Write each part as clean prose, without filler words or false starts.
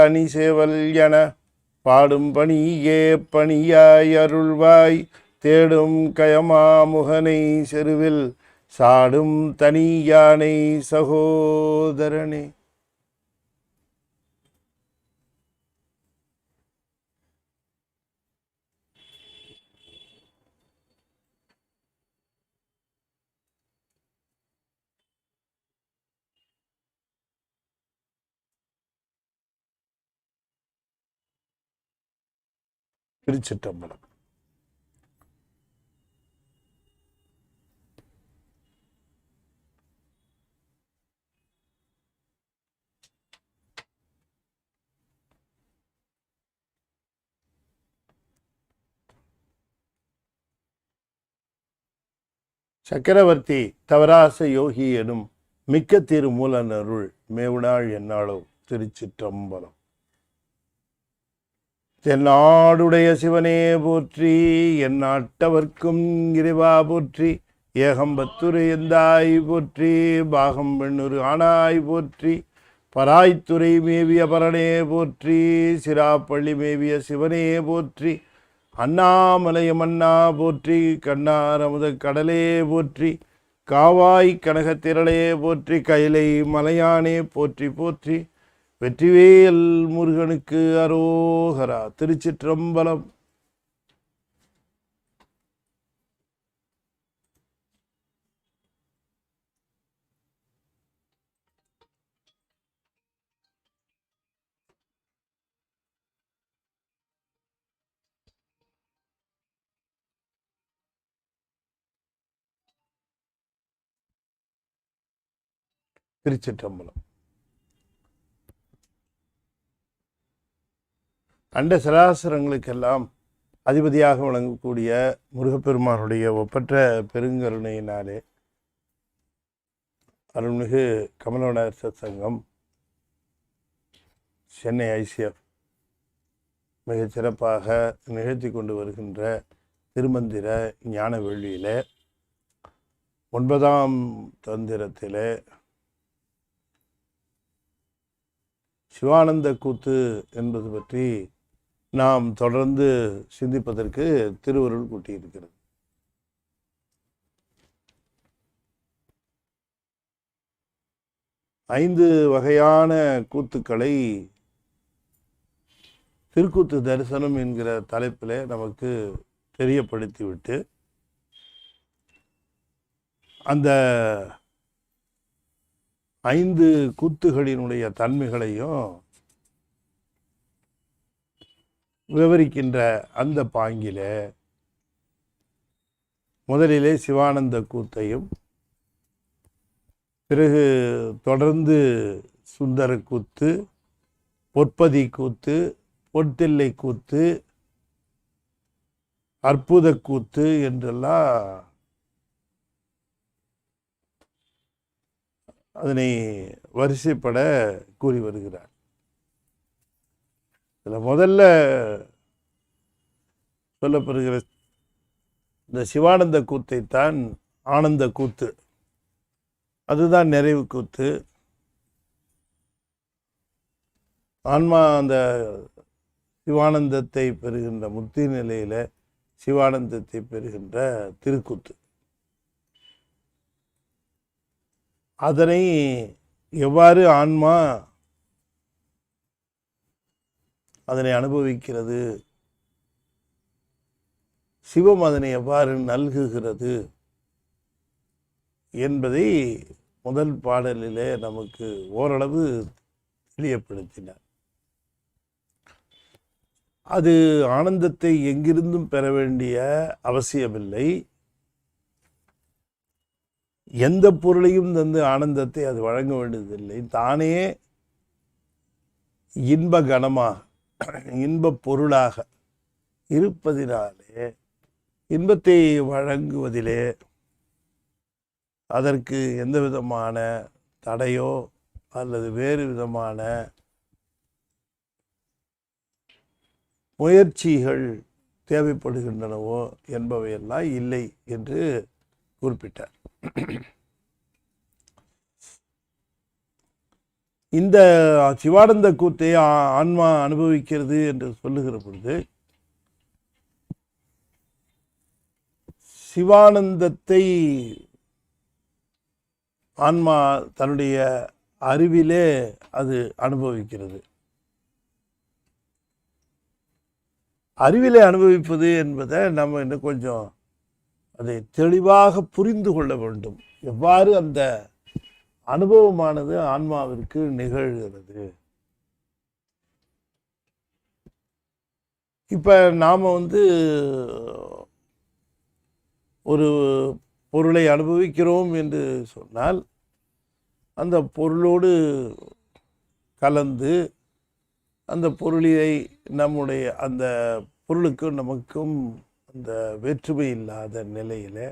அணி சேவல் என பாடும் பணியே பணியாய் அருள்வாய் தேடும் கயமாமுகனை செருவில் சாடும் தனி யானை சகோதரனே. திருச்சிற்றம்பலம். சக்கரவர்த்தி தவராச யோகி எனும் மிக்க திருமூலனருள் மேவுநாள் என்னாளோ. திருச்சிற்றம்பலம். தென்னாடுடைய சிவனே போற்றி, என் நாட்டவர்க்கும் இறைவா போற்றி, ஏகம்பத்துரை எந்தாய் போற்றி, பாகம் பெண்ணுரு ஆனாய் போற்றி, பராய்த்துறை மேவிய பரனே போற்றி, சிராப்பள்ளி மேவிய சிவனே போற்றி, அண்ணாமலைய மன்னா போற்றி, கண்ணார் அமுத கடலே போற்றி, காவாய் கனகத்திரளே போற்றி, கைலை மலையானே போற்றி போற்றி, வெற்றிவேல் முருகனுக்கு அரோகரா. திருச்சிற்றம்பலம். திருச்சிற்றம்பலம். அண்ட சராசரங்களுக்கெல்லாம் அதிபதியாக வழங்கக்கூடிய முருகப்பெருமானுடைய ஒப்பற்ற பெருங்கருணையினாலே அருள்மிகு கமலவனர் சத்சங்கம் சென்னை ஐசிஎஃப் மிகச் சிறப்பாக நிகழ்த்தி கொண்டு வருகின்ற திருமந்திர ஞான வேள்வியிலே 9ஆம் தந்திரத்திலே சிவானந்த கூத்து என்பது பற்றி நாம் தொடர்ந்து சிந்திப்பதற்கு திருவருள் கூட்டியிருக்கிறது. ஐந்து வகையான கூத்துக்களை திருக்கூத்து தரிசனம் என்கிற தலைப்பில் நமக்கு தெரியப்படுத்திவிட்டு அந்த 5 கூத்துகளினுடைய தன்மைகளையும் விவரிக்கின்ற அந்த பாங்கில முதலிலே சிவானந்த கூத்தையும், பிறகு தொடர்ந்து சுந்தர கூத்து, பொற்பதி கூத்து, பொற்தில்லை கூத்து, அற்புத கூத்து என்றெல்லாம் அதனை வரிசைப்பட கூறி வருகிறார். இதில் முதல்ல சொல்லப்படுகிற இந்த சிவானந்த கூத்தைத்தான் ஆனந்த கூத்து, அதுதான் நிறைவு கூத்து. ஆன்மா அந்த சிவானந்தத்தை பெறுகின்ற முக்தி நிலையில சிவானந்தத்தை பெறுகின்ற திருக்கூத்து. அதனை எவ்வாறு ஆன்மா அதனை அனுபவிக்கிறது, சிவம் அதனை எவ்வாறு நல்குகிறது என்பதை முதல் பாடலிலே நமக்கு ஓரளவு தெளிவுபடுத்தினார். அது ஆனந்தத்தை எங்கிருந்தும் பெற வேண்டிய அவசியமில்லை. எந்த பொருளையும் தந்து ஆனந்தத்தை அது வழங்க வேண்டியதில்லை. தானே இன்ப கணமாக, இன்ப பொருளாக இருப்பதினாலே இன்பத்தை வழங்குவதிலே அதற்கு எந்த விதமான தடையோ அல்லது வேறு விதமான முயற்சிகள் தேவைப்படுகின்றனவோ என்பவையெல்லாம் இல்லை என்று குறிப்பிட்டார். இந்த சிவானந்த கூத்தை ஆன்மா அனுபவிக்கிறது என்று சொல்லுகிற பொழுது சிவானந்தத்தை ஆன்மா தன்னுடைய அறிவிலே அது அனுபவிக்கிறது. அறிவிலே அனுபவிப்பது என்பதை நம்ம இன்னும் கொஞ்சம் அதை தெளிவாக புரிந்து கொள்ள வேண்டும். எவ்வாறு அந்த அனுபவமானது ஆன்மாவிற்கு நிகழ்கிறது. இப்ப நாம ஒரு பொருளை அனுபவிக்கிறோம் என்று சொன்னால் அந்த பொருளோடு கலந்து அந்த பொருளை நம்முடைய அந்த பொருளுக்கும் நமக்கும் அந்த வேற்றுமை இல்லாத நிலையில்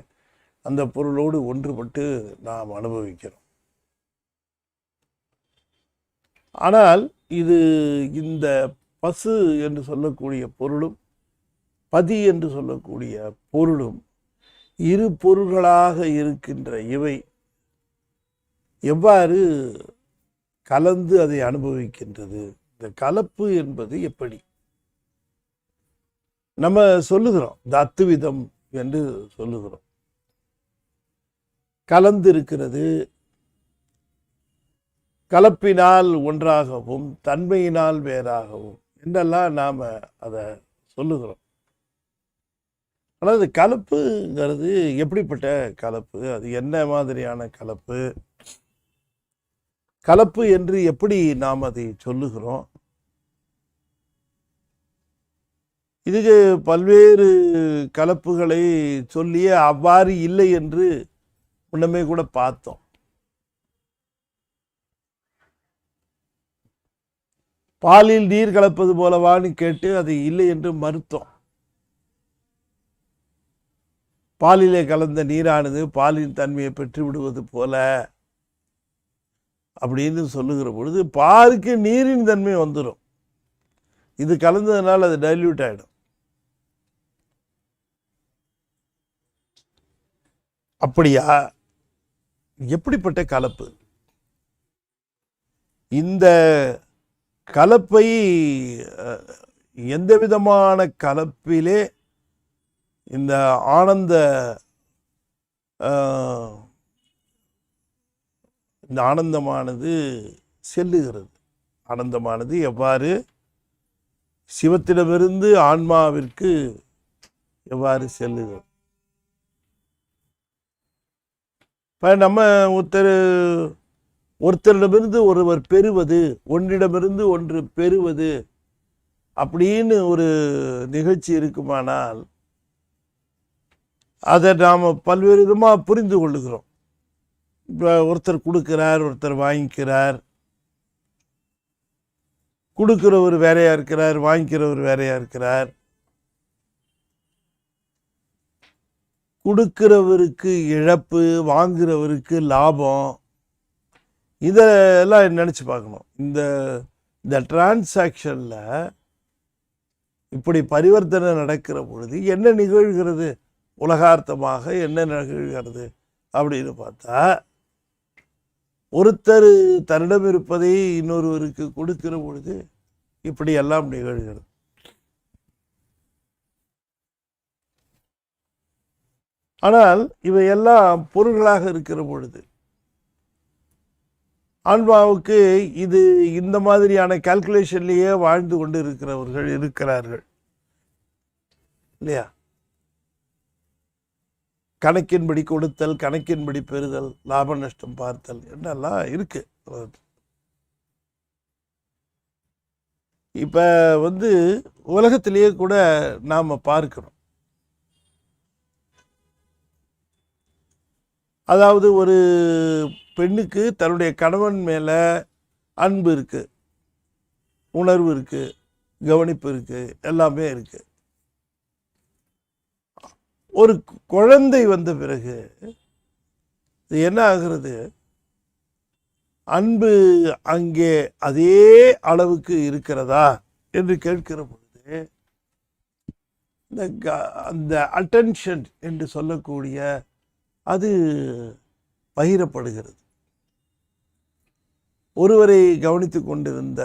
அந்த பொருளோடு ஒன்றுபட்டு நாம் அனுபவிக்கிறோம். ஆனால் இந்த பசு என்று சொல்லக்கூடிய பொருளும் பதி என்று சொல்லக்கூடிய பொருளும் இரு பொருள்களாக இருக்கின்ற இவை எவ்வாறு கலந்து அதை அனுபவிக்கின்றது? இந்த கலப்பு என்பது எப்படி நம்ம சொல்லுகிறோம்? இந்த அத்துவிதம் என்று சொல்லுகிறோம். கலந்து இருக்கிறது, கலப்பினால் ஒன்றாகவும் தன்மையினால் வேறாகவும் என்றெல்லாம் நாம் அதை சொல்லுகிறோம். ஆனால் அது கலப்புங்கிறது எப்படிப்பட்ட கலப்பு? அது என்ன மாதிரியான கலப்பு? கலப்பு என்று எப்படி நாம் அதை சொல்லுகிறோம்? இதுக்கு பல்வேறு கலப்புகளை சொல்லியே அவ்வாறு இல்லை என்று முன்னமே கூட பார்த்தோம். பாலில் நீர் கலப்பது போலவான்னு கேட்டு அது இல்லை என்று மறுத்தோம். பாலிலே கலந்த நீரானது பாலின் தன்மையை பெற்று விடுவது போல அப்படின்னு சொல்லுகிற பொழுது பாலுக்கு நீரின் தன்மை வந்துடும். இது கலந்ததுனால அது டைல்யூட் ஆகிடும். அப்படியா? எப்படிப்பட்ட கலப்பு? இந்த கலப்பை எந்த விதமான கலப்பிலே இந்த ஆனந்தமானது செல்லுகிறது? ஆனந்தமானது எவ்வாறு சிவத்திடமிருந்து ஆன்மாவிற்கு எவ்வாறு செல்லுகிறது? இப்போ நம்ம ஒருத்தரிடமிருந்து ஒருவர் பெறுவது, ஒன்றிடமிருந்து ஒன்று பெறுவது அப்படின்னு ஒரு நிகழ்ச்சி இருக்குமானால் அதை நாம் பல்வேறு விதமாக புரிந்து கொள்ளுகிறோம். இப்போ ஒருத்தர் கொடுக்கிறார், ஒருத்தர் வாங்கிக்கிறார். கொடுக்கிறவர் வேறையா இருக்கிறார், வாங்கிக்கிறவர் வேறையா இருக்கிறார். கொடுக்கிறவருக்கு இழப்பு, வாங்குறவருக்கு லாபம். இதெல்லாம் நினச்சி பார்க்கணும். இந்த டிரான்சாக்ஷனில் இப்படி பரிவர்த்தனை நடக்கிற பொழுது என்ன நிகழ்கிறது? உலகார்த்தமாக என்ன நிகழ்கிறது அப்படின்னு பார்த்தா, ஒருத்தர் தன்னிடம் இருப்பதை இன்னொருவருக்கு கொடுக்கிற பொழுது இப்படி எல்லாம் நிகழ்கிறது. ஆனால் இவையெல்லாம் பொருள்களாக இருக்கிற பொழுது ஆன்மாவுக்கு இது இந்த மாதிரியான கால்குலேஷன்லேயே வாழ்ந்து கொண்டு இருக்கிறார்கள் இல்லையா? கணக்கின்படி கொடுத்தல், கணக்கின்படி பெறுதல், லாப நஷ்டம் பார்த்தல் என்னெல்லாம் இருக்கு. இப்ப உலகத்திலேயே கூட நாம பார்க்கிறோம். அதாவது ஒரு பெண்ணுக்கு தன்னுடைய கணவன் மேல அன்பு இருக்கு, உணர்வு இருக்கு, கவனிப்பு இருக்கு, எல்லாமே இருக்கு. ஒரு குழந்தை வந்த பிறகு இது என்ன ஆகிறது? அன்பு அங்கே அதே அளவுக்கு இருக்கிறதா என்று கேட்கிற பொழுது அந்த அட்டென்ஷன் என்று சொல்லக்கூடிய அது பகிரப்படுகிறது. ஒருவரை கவனித்து கொண்டிருந்த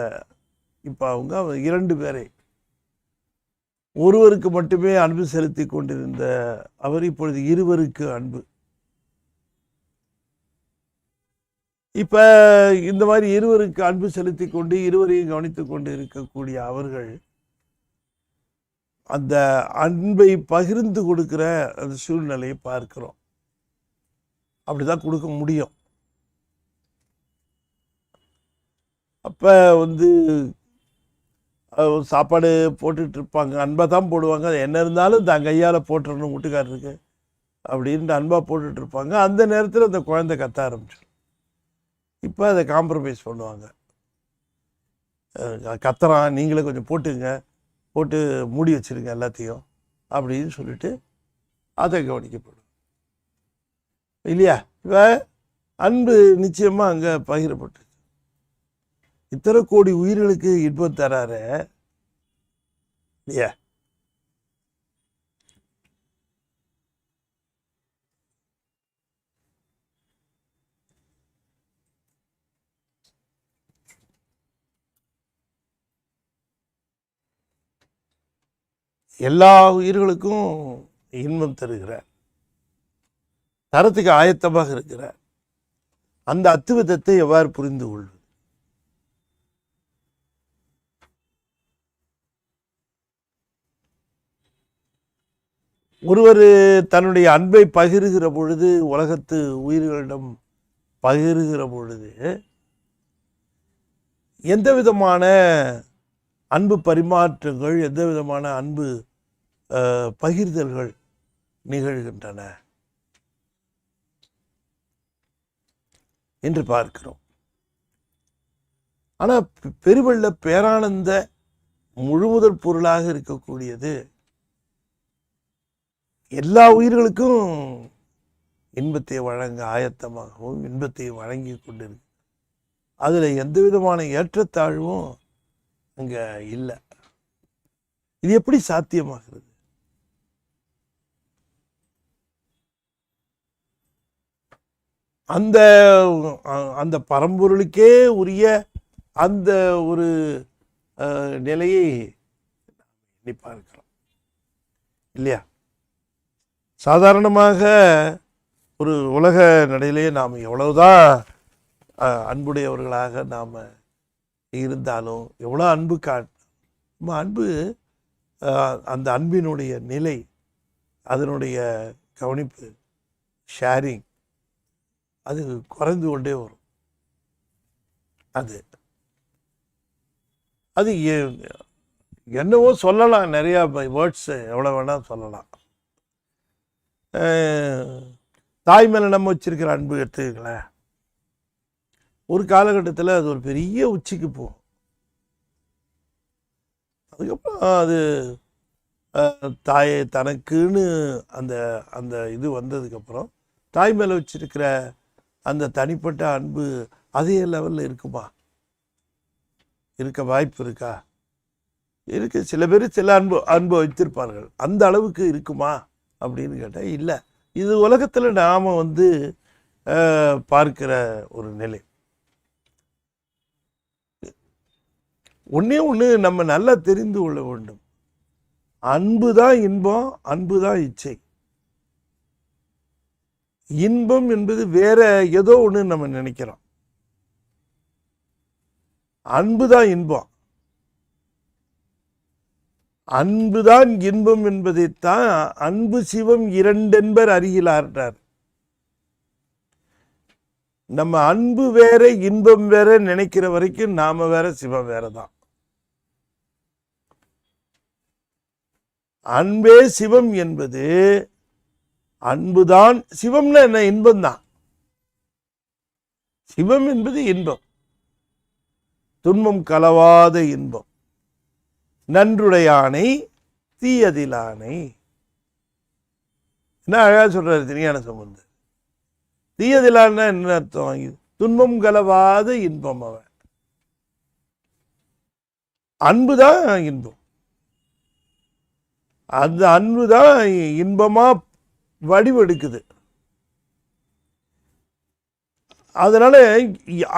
இப்போ அவங்க 2 பேரை, ஒருவருக்கு மட்டுமே அன்பு செலுத்தி கொண்டிருந்த அவர் இப்பொழுது 2 அன்பு. இப்ப இந்த மாதிரி 2 அன்பு செலுத்தி கொண்டு 2 கவனித்து கொண்டு இருக்கக்கூடிய அவர்கள் அந்த அன்பை பகிர்ந்து கொடுக்கிற அந்த சூழ்நிலையை பார்க்கிறோம். அப்படிதான் கொடுக்க முடியும். அப்ப சாப்பாடு போட்டுட்டு இருப்பாங்க, அன்பா தான் போடுவாங்க. அது என்ன இருந்தாலும் தான் கையால போட்டுறணும் வீட்டுக்காரருக்கு அப்படின்ட்டு அன்பா போட்டுட்டு இருப்பாங்க. அந்த நேரத்தில் அந்த குழந்தை கத்த ஆரம்பிச்சிடும். இப்போ அதை காம்ப்ரமைஸ் பண்ணுவாங்க. கத்துறான், நீங்களே கொஞ்சம் போட்டு மூடி வச்சிருங்க எல்லாத்தையும் அப்படின்னு சொல்லிட்டு அதை கவனிக்கப்படும் இல்லையா? இப்போ அன்பு நிச்சயமா அங்க பகிரப்பட்டு இத்தனை கோடி உயிர்களுக்கு இன்பம் தராரு இல்லையா? எல்லா உயிர்களுக்கும் இன்பம் தருகிறார், தரத்துக்கு ஆயத்தமாக இருக்கிறார். அந்த அத்துவிதத்தை எவ்வாறு புரிந்து கொள்வது? ஒருவர் தன்னுடைய அன்பை பகிர்கிற பொழுது, உலகத்து உயிர்களிடம் பகிர்கிற பொழுது எந்த விதமான அன்பு பரிமாற்றங்கள், எந்த விதமான அன்பு பகிர்தல்கள் நிகழ்கின்றன என்று பார்க்கிறோம். ஆனா பெருவெள்ள பேரானந்த முழுமுதல் பொருளாக இருக்கக்கூடியது எல்லா உயிர்களுக்கும் இன்பத்தை வழங்க ஆயத்தமாகவும் இன்பத்தை வழங்கி கொண்டிருக்கு. அதுல எந்த விதமான ஏற்றத்தாழ்வும் அங்க இல்லை. இது எப்படி சாத்தியமாகிறது? அந்த அந்த பரம்பொருளுக்கே உரிய அந்த ஒரு நிலையை எண்ணி பார்க்கலாம் இல்லையா? சாதாரணமாக ஒரு உலக நடையிலே நாம் எவ்வளவுதான் அன்புடையவர்களாக நாம் இருந்தாலும், எவ்வளோ அன்பு அன்பு அந்த அன்பினுடைய நிலை, அதனுடைய கவனிப்பு, ஷேரிங் அது குறைந்து கொண்டே வரும். அது என்னவோ சொல்லலாம், நிறையா வேர்ட்ஸ் எவ்வளோ வேணால் சொல்லலாம். தாய் மேலே நம்ம வச்சிருக்கிற அன்பு எடுத்துக்கங்களேன், ஒரு காலகட்டத்தில் அது ஒரு பெரிய உச்சிக்கு போகும். அதுக்கப்புறம் அது தாயை தனக்குன்னு அந்த அந்த இது வந்ததுக்கப்புறம் தாய் மேலே வச்சிருக்கிற அந்த தனிப்பட்ட அன்பு அதே லெவலில் இருக்குமா? இருக்க வாய்ப்பு இருக்கா? இருக்கு. சில பேர் சில அன்பு வைத்திருப்பார்கள். அந்த அளவுக்கு இருக்குமா அப்படின்னு கேட்டால் இல்லை. இது உலகத்தில் நாம் பார்க்கிற ஒரு நிலை. ஒன்று நம்ம நல்லா தெரிந்து கொள்ள வேண்டும். அன்பு தான் இன்பம், அன்பு தான் இச்சை. இன்பம் என்பது வேற ஏதோ ஒன்று நம்ம நினைக்கிறோம். அன்புதான் இன்பம், அன்புதான் இன்பம் என்பதைத்தான் அன்பு சிவம் இரண்டென்பர் அறிகிறார். நம்ம அன்பு வேற இன்பம் வேற நினைக்கிற வரைக்கும் நாம வேற சிவம் வேறதான். அன்பே சிவம் என்பது அன்புதான் சிவம்னா என்ன? இன்பம் தான். சிவம் என்பது இன்பம், துன்பம் கலவாத இன்பம். நன்றுடையானை தீயதிலானை. என்ன அழகா சொல்றாரு திருஞான சம்பந்தர். தீயதிலான்னா என்ன அர்த்தம்? துன்பம் கலவாத இன்பம். அவன் அன்புதான் இன்பம். அந்த அன்புதான் இன்பமா வடிவெடுக்குது. அதனால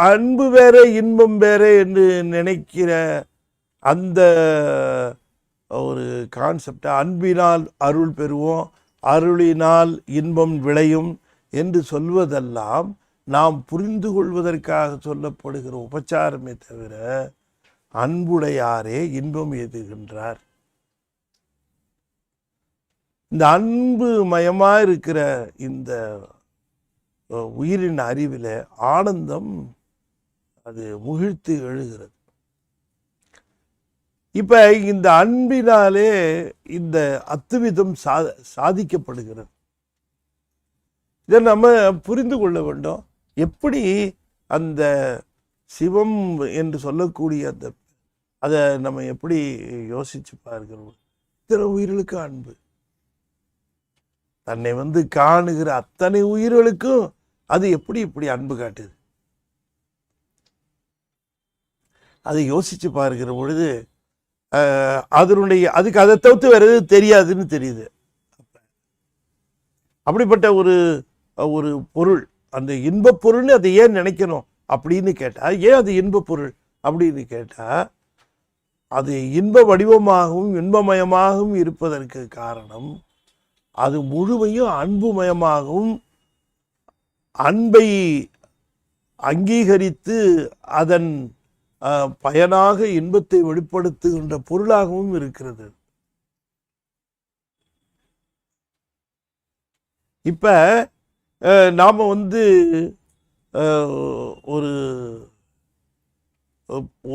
அன்பு வேற இன்பம் வேற என்று நினைக்கிற அந்த ஒரு கான்செப்டை அன்பினால் அருள் பெறுவோம், அருளினால் இன்பம் விளையும் என்று சொல்வதெல்லாம் நாம் புரிந்து கொள்வதற்காக சொல்லப்படுகிற உபச்சாரமே தவிர அன்புடையாரே இன்பம் எய்துகின்றார். இந்த அன்பு மயமாக இருக்கிற இந்த உயிரின் அறிவில் ஆனந்தம் அது முகிழ்த்து எழுகிறது. இப்ப இந்த அன்பினாலே இந்த அத்துவிதம் சாதிக்கப்படுகிறது. இதை நம்ம புரிந்து கொள்ள வேண்டும். எப்படி அந்த சிவம் என்று சொல்லக்கூடிய அந்த அதை நம்ம எப்படி யோசிச்சு பார்க்கிறோம். இத்தனை உயிர்களுக்கு அன்பு, தன்னை காணுகிற அத்தனை உயிர்களுக்கும் அது எப்படி இப்படி அன்பு காட்டுது? அதை யோசிச்சு பார்க்கிற பொழுது அதனுடைய அதுக்கு அதை தவிர்த்து வேற எது தெரியாதுன்னு தெரியுது. அப்படிப்பட்ட ஒரு ஒரு பொருள், அந்த இன்பப் பொருள்னு அதை ஏன் நினைக்கணும் அப்படின்னு கேட்டா, ஏன் அது இன்பப் பொருள் அப்படின்னு கேட்டா, அது இன்ப வடிவமாகவும் இன்பமயமாகவும் இருப்பதற்கு காரணம் அது முழுமையும் அன்புமயமாகவும் அன்பை அங்கீகரித்து அதன் பயனாக இன்பத்தை வெளிப்படுத்துகின்ற பொருளாகவும் இருக்கிறது. இப்ப நாம ஒரு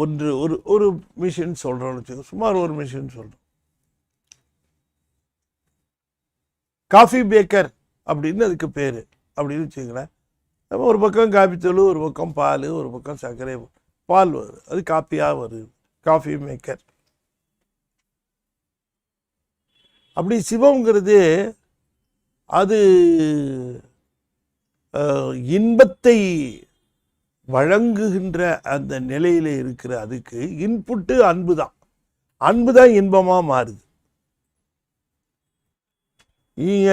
ஒன்று ஒரு ஒரு மிஷின் சொல்றோம்னு வச்சுக்கோ, சுமார் ஒரு மிஷின் சொல்றோம், காஃபி பேக்கர் அப்படின்னு அதுக்கு பேரு அப்படின்னு வச்சுங்களேன். ஒரு பக்கம் காபி தூள், ஒரு பக்கம் பால், ஒரு பக்கம் சர்க்கரை, பால் வருது, அது காப்பியாக வருது, காஃபி மேக்கர். அப்படி சிவங்கிறது அது இன்பத்தை வழங்குகின்ற அந்த நிலையில இருக்கிற அதுக்கு இன்புட்டு அன்பு தான். அன்பு தான் இன்பமா மாறுது. நீங்க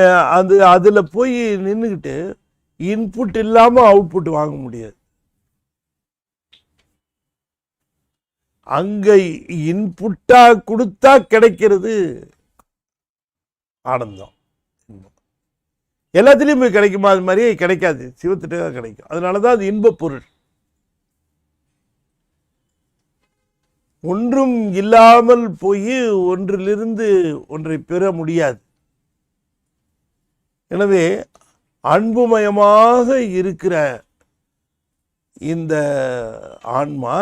அதுல போய் நின்றுக்கிட்டு இன்புட் இல்லாம அவுட்புட் வாங்க முடியாது. அங்க இன்புட்டா கொடுத்தா கிடைக்கிறது ஆனந்தம். எல்லாத்துலேயும் போய் கிடைக்குமா? அது மாதிரி கிடைக்காது, சிவத்திட்ட தான் கிடைக்கும். அதனாலதான் அது இன்பப் பொருள். ஒன்றும் இல்லாமல் போய் ஒன்றிலிருந்து ஒன்றை பெற முடியாது. எனவே அன்புமயமாக இருக்கிற இந்த ஆன்மா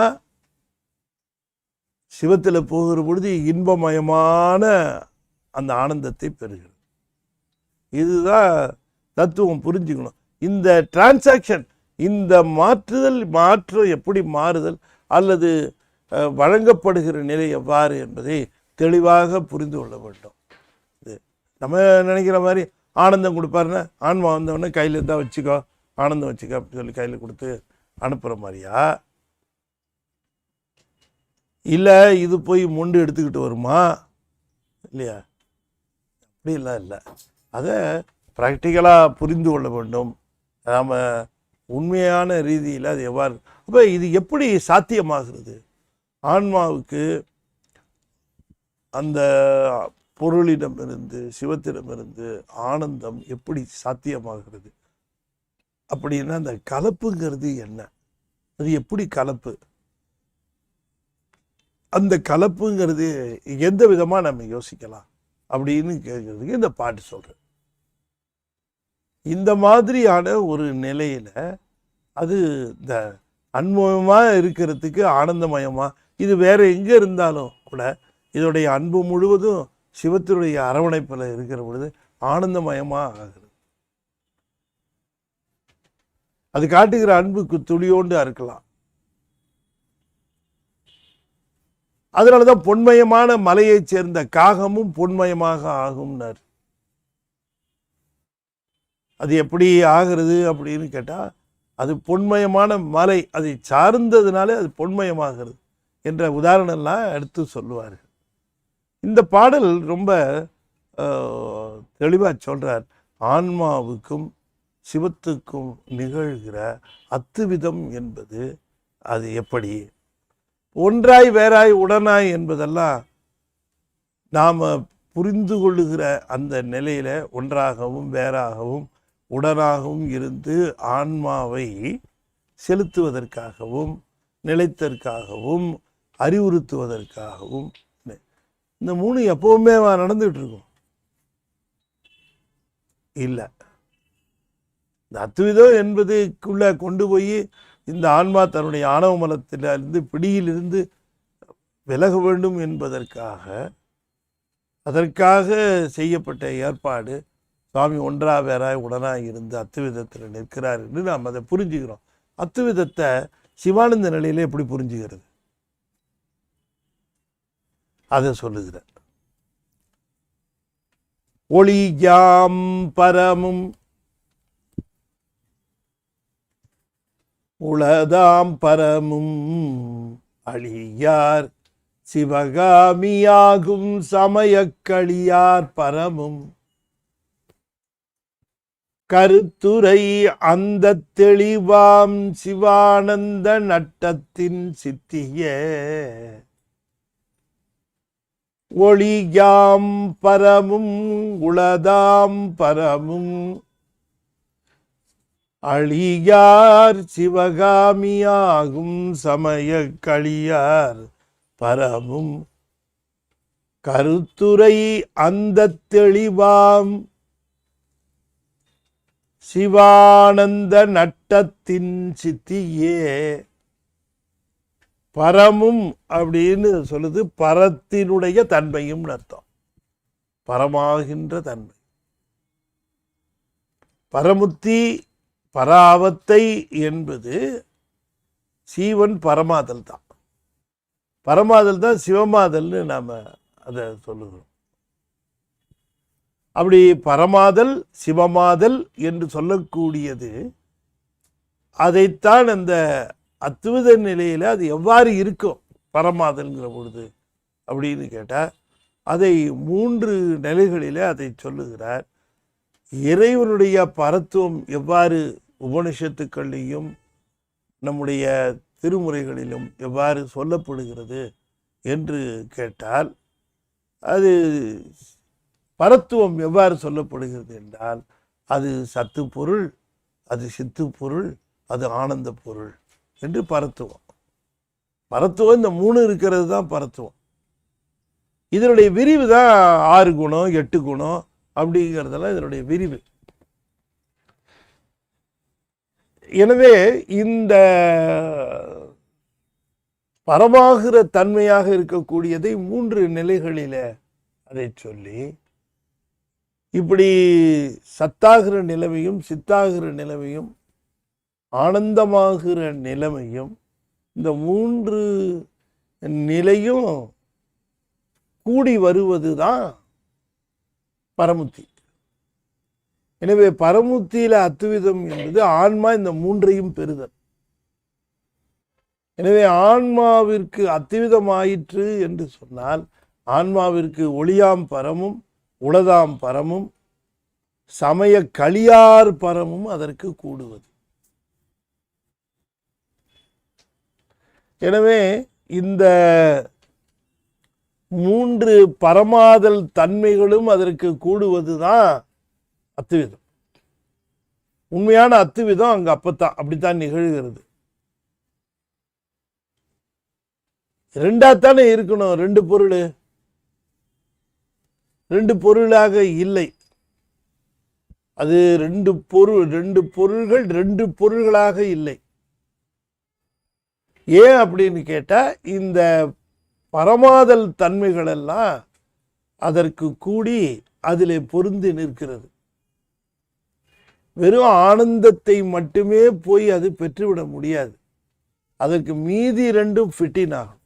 சிவத்தில் போகிற பொழுது இன்பமயமான அந்த ஆனந்தத்தை பெறுகிறது. இதுதான் தத்துவம், புரிஞ்சுக்கணும். இந்த டிரான்சாக்ஷன், இந்த மாற்றம் எப்படி மாறுதல் அல்லது வழங்கப்படுகிற நிலை எவ்வாறு என்பதை தெளிவாக புரிந்து கொள்ள வேண்டும். நம்ம நினைக்கிற மாதிரி ஆனந்தம் கொடுப்பாருன்னா ஆன்மா வந்தவொடனே கையில் இருந்தால் வச்சுக்கோ, ஆனந்தம் வச்சுக்கோ அப்படி சொல்லி கையில் கொடுத்து அனுப்புகிற மாதிரியா? இல்லை இது போய் முண்டு எடுத்துக்கிட்டு வருமா? இல்லையா? அப்படிலாம் இல்லை. அதை ப்ராக்டிக்கலாக புரிந்து கொள்ள வேண்டும். நாம் உண்மையான ரீதியில் அது எவ்வாறு, அப்போ இது எப்படி சாத்தியமாகிறது? ஆன்மாவுக்கு அந்த பொருளிடமிருந்து சிவத்திடமிருந்து ஆனந்தம் எப்படி சாத்தியமாகிறது அப்படின்னா, அந்த கலப்புங்கிறது என்ன, அது எப்படி கலப்பு, அந்த கலப்புங்கிறது எந்த விதமாக நம்ம யோசிக்கலாம் அப்படின்னு கேட்கறதுக்கு இந்த பாட்டு சொல்கிறேன். இந்த மாதிரியான ஒரு நிலையில் அது இந்த அன்புமயமாக இருக்கிறதுக்கு ஆனந்தமயமாக, இது வேற எங்கே இருந்தாலும் கூட இதோடைய அன்பு முழுவதும் சிவத்தினுடைய அரவணைப்பில் இருக்கிற பொழுது ஆனந்தமயமாக ஆகிறது. அது காட்டுகிற அன்புக்கு துளியோண்டு இருக்கலாம். அதனாலதான் பொன்மயமான மலையை சேர்ந்த காகமும் பொன்மயமாக ஆகும்னார். அது எப்படி ஆகிறது அப்படின்னு கேட்டா, அது பொன்மயமான மலை, அதை சார்ந்ததுனாலே அது பொன்மயமாகிறது என்ற உதாரணம்லாம் எடுத்து சொல்லுவார்கள். இந்த பாடல் ரொம்ப தெளிவாக சொல்றார். ஆன்மாவுக்கும் சிவத்துக்கும் நிகழ்கிற அத்துவிதம் என்பது அது எப்படி? ஒன்றாய் வேறாய் உடனாய் என்பதெல்லாம் நாம் புரிந்து கொள்ளுகிற அந்த நிலையில ஒன்றாகவும் வேறாகவும் உடனாகவும் இருந்து ஆன்மாவை செலுத்துவதற்காகவும் நிலைத்தற்காகவும் அறிவுறுத்துவதற்காகவும் இந்த மூணு எப்பவுமே நடந்துகிட்டு இருக்கும் இல்லை. இந்த அத்துவிதம் என்பதுக்குள்ள கொண்டு போய் இந்த ஆன்மா தன்னுடைய ஆணவ மலத்திலிருந்து பிடியிலிருந்து விலக வேண்டும் என்பதற்காக அதற்காக செய்யப்பட்ட ஏற்பாடு. சுவாமி ஒன்றா வேறாய் உடனாய் இருந்து அத்துவிதத்தில் நிற்கிறார் என்று நாம் அதை புரிஞ்சுக்கிறோம். அத்துவிதத்தை சிவானந்த நிலையில எப்படி புரிஞ்சுக்கிறது? அதை சொல்லுகிறார். ஒளியாம் பரமும் உளதாம் பரமும் அழியார் சிவகாமியாகும் சமயக்களியார் பரமும் கருத்துரை அந்த தெளிவாம் சிவானந்த நட்டத்தின் சித்திய ஒளியாம் பரமும் உளதாம் பரமும் அழியார் சிவகாமியாகும் சமயக்களியார் பரமும் கருத்துரை அந்த தெளிவாம் சிவானந்த நட்டத்தின் சித்தியே. பரமும் அப்படின்னு சொல்லுது பரத்தினுடைய தன்மையும் அர்த்தம். பரமாகின்ற தன்மை, பரமுத்தி பராவத்தை என்பது சீவன் பரமாதல் தான். பரமாதல் தான் சிவமாதல்னு நாம் அதை சொல்லுகிறோம். அப்படி பரமாதல் சிவமாதல் என்று சொல்லக்கூடியது அதைத்தான் அந்த அத்துவித நிலையில் அது எவ்வாறு இருக்கும் பரமாதல்ங்கிற பொழுது அப்படின்னு கேட்டால் அதை 3 நிலைகளில் அதை சொல்லுகிறார். இறைவனுடைய பரத்துவம் எவ்வாறு உபனிஷத்துக்கள்லையும் நம்முடைய திருமுறைகளிலும் எவ்வாறு சொல்லப்படுகிறது என்று கேட்டால் அது பரத்துவம் எவ்வாறு சொல்லப்படுகிறது என்றால் அது சத்து பொருள், அது சித்து பொருள், அது ஆனந்த பொருள் என்று பரத்துவம். பரத்துவம் இந்த 3 இருக்கிறது தான் பரத்துவம். இதனுடைய விரிவு தான் 6 குணம் 8 குணம் அப்படிங்கிறதெல்லாம் இதனுடைய விரிவு. எனவே இந்த பரமாகிற தன்மையாக இருக்கக்கூடியதை 3 நிலைகளில அதை சொல்லி இப்படி சத்தாகிற நிலைமையும் சித்தாகிற நிலைமையும் ஆனந்தமாகிற நிலைமையும் இந்த 3 நிலையும் கூடி வருவது தான் பரமுத்தி. எனவே பரமுத்தியில அத்துவிதம் என்பது ஆன்மா இந்த 3ஐயும் பெறுதல். எனவே ஆன்மாவிற்கு அத்துவிதம் ஆயிற்று என்று சொன்னால் ஆன்மாவிற்கு ஒளியாம் பரமும் உளதாம் பரமும் சமய களியார் பரமும் அதற்கு கூடுவது. எனவே இந்த 3 பரமாதல் தன்மைகளும் அதற்கு கூடுவதுதான் அத்துவிதம். உண்மையான அத்துவிதம் அங்க அப்பத்தான் அப்படித்தான் நிகழ்கிறது. 2ஆத்தானே இருக்கணும். 2 பொருள் 2 பொருளாக இல்லை. அது 2 பொருள்கள் 2 பொருள்களாக இல்லை. ஏன் அப்படின்னு கேட்டா இந்த பரமாதல் தன்மைகள் எல்லாம் அதற்கு கூடி அதிலே பொருந்தி நிற்கிறது. வெறும் ஆனந்தத்தை மட்டுமே போய் அது பெற்றுவிட முடியாது. அதற்கு மீதி 2ம் ஃபிட்டின் ஆகும்.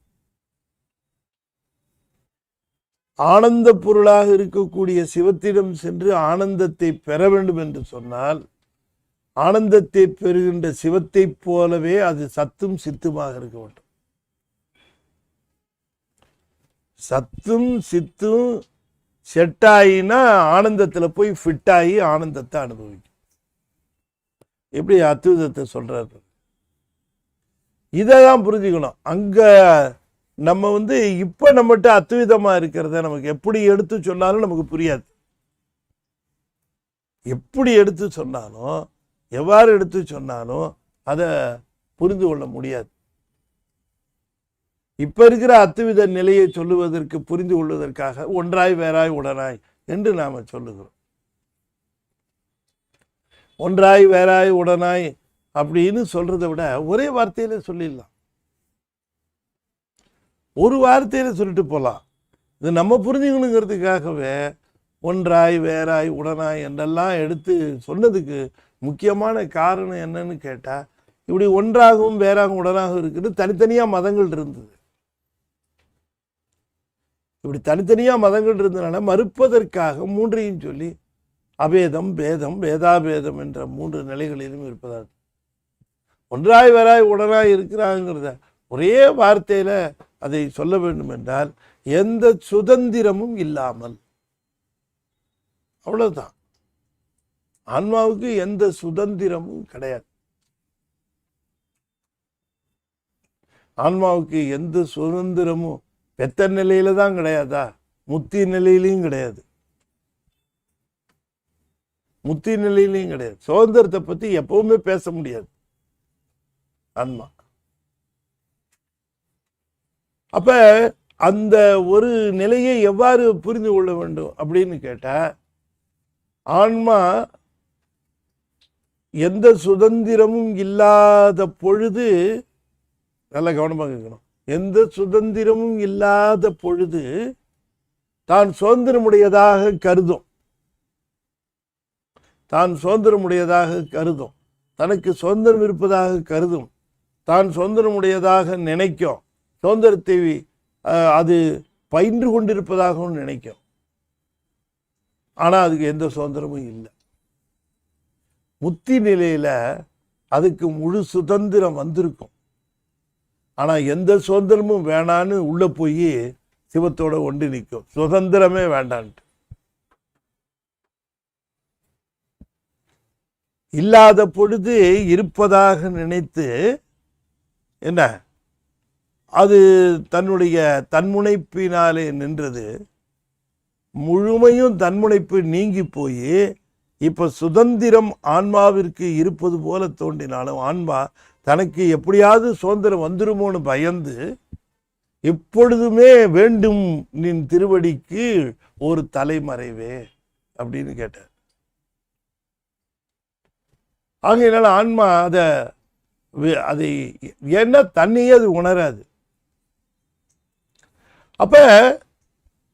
ஆனந்த பொருளாக இருக்கக்கூடிய சிவத்திடம் சென்று ஆனந்தத்தை பெற வேண்டும் என்று சொன்னால் ஆனந்தத்தை பெறுகின்ற சிவத்தை போலவே அது சத்தும் சித்துமாக இருக்க வேண்டும். சத்தும் சித்தும் செட்டாயினா ஆனந்தத்தில் போய் ஃபிட் ஆகி ஆனந்தத்தை அனுபவிக்கும். எப்படி அத்வைதத்தை சொல்றாரு. இதை தான் புரிஞ்சுக்கணும். அங்க நம்ம இப்ப நம்மகிட்ட அத்வைதமா இருக்கிறத நமக்கு எப்படி எடுத்து சொன்னாலும் நமக்கு புரியாது. எப்படி எடுத்து சொன்னாலும், எவ்வாறு எடுத்து சொன்னாலும் அதை புரிந்து கொள்ள முடியாது. இப்ப இருக்கிற அத்வைத நிலையை சொல்லுவதற்கு, புரிந்து கொள்வதற்காக ஒன்றாய் வேறாய் உடனாய் என்று நாம சொல்லுகிறோம். ஒன்றாய் வேறாய் உடனாய் அப்படின்னு சொல்றதை விட ஒரே வார்த்தையில சொல்லிடலாம். ஒரு வார்த்தையில சொல்லிட்டு போகலாம். இது நம்ம புரிஞ்சுக்கணுங்கிறதுக்காகவே ஒன்றாய் வேறாய் உடனாய் என்றெல்லாம் எடுத்து சொன்னதுக்கு முக்கியமான காரணம் என்னன்னு கேட்டா, இப்படி ஒன்றாகவும் வேறாகவும் உடனாகவும் இருக்குது தனித்தனியா மதங்கள் இருந்தது. இப்படி தனித்தனியா மதங்கள் இருந்ததுனால மறுப்பதற்காக மூன்றையும் சொல்லி அபேதம், பேதம், வேதாபேதம் என்ற 3 நிலைகளிலும் இருப்பதாக ஒன்றாய் வேறாய் உடனாய் இருக்கிறாங்கிறத ஒரே வார்த்தையில அதை சொல்ல வேண்டும் என்றால் எந்த சுதந்திரமும் இல்லாமல், அவ்வளவுதான். ஆன்மாவுக்கு எந்த சுதந்திரமும் கிடையாது. ஆன்மாவுக்கு எந்த சுதந்திரமும் பெத்த நிலையில தான் கிடையாதா? முத்தி நிலையிலையும் கிடையாது. முத்தி நிலையிலையும் கிடையாது. சுதந்திரத்தை பத்தி எப்பவுமே பேச முடியாது ஆன்மா. அப்ப அந்த ஒரு நிலையை எவ்வாறு புரிந்து கொள்ள வேண்டும் அப்படின்னு கேட்டா, ஆன்மா எந்த சுதந்திரமும் இல்லாத பொழுது, நல்ல கவனமாக இருக்கணும், எந்த சுதந்திரமும் இல்லாத பொழுது தான் சுதந்திரமுடையதாக கருதும். தான் சுதந்திரமுடையதாக கருதும், தனக்கு சுதந்திரம் இருப்பதாக கருதும், தான் சுதந்திரமுடையதாக நினைக்கும், சுதந்திரத்தை அது பயின்று கொண்டிருப்பதாகவும் நினைக்கும். ஆனா அதுக்கு எந்த சுதந்திரமும் இல்லை. முத்தி நிலையில அதுக்கு முழு சுதந்திரம் வந்திருக்கும். ஆனா எந்த சுதந்திரமும் வேணான்னு உள்ள போய் சிவத்தோட ஒன்று நிற்கும். சுதந்திரமே வேண்டான்ட்டு. இல்லாத பொழுது இருப்பதாக நினைத்து என்ன, அது தன்னுடைய தன்முனைப்பினாலே நின்றது. முழுமையும் தன்முனைப்பு நீங்கி போய் இப்ப சுதந்திரம் ஆன்மாவிற்கு இருப்பது போல தோன்றினாலும் ஆன்மா தனக்கு எப்படியாவது சுதந்திரம் வந்துருமோன்னு பயந்து எப்பொழுதுமே வேண்டும் நின் திருவடிக்கு ஒரு தலைமறைவே அப்படின்னு கேட்டார். ஆகையினால ஆன்மா அதை என்ன தன்னையே அது உணராது. அப்ப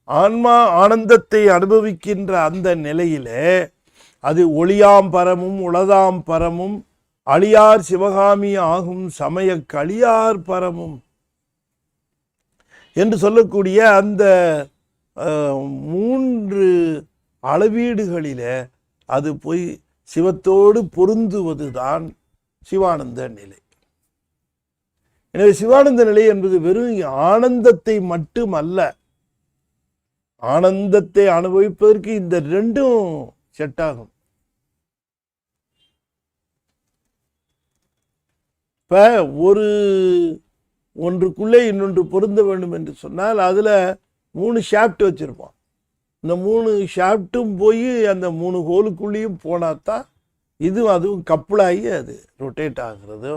ஆன்மா ஆனந்தத்தை அனுபவிக்கின்ற அந்த நிலையிலே அது ஒளியாம் பரமும் உளதாம் பரமும் அழியார் சிவகாமி ஆகும் சமய களியார் பரமும் என்று சொல்லக்கூடிய அந்த 3 அளவீடுகளிலே அது போய் சிவத்தோடு பொருந்துவதுதான் சிவானந்த நிலை. எனவே சிவானந்த நிலை என்பது வெறும் ஆனந்தத்தை மட்டுமல்ல. ஆனந்தத்தை அனுபவிப்பதற்கு இந்த 2ம் செட் ஆகும். இப்ப ஒன்றுக்குள்ளே இன்னொன்று பொருந்த வேண்டும் என்று சொன்னால் அதுல 3 ஷாப்ட் வச்சிருப்பான். இந்த 3 ஷாப்ட்டும் போய் அந்த 3 ஹோலுக்குள்ளேயும் போனாதான் அதுவும் கப்பலாகி அது ரொட்டேட் ஆகுறதோ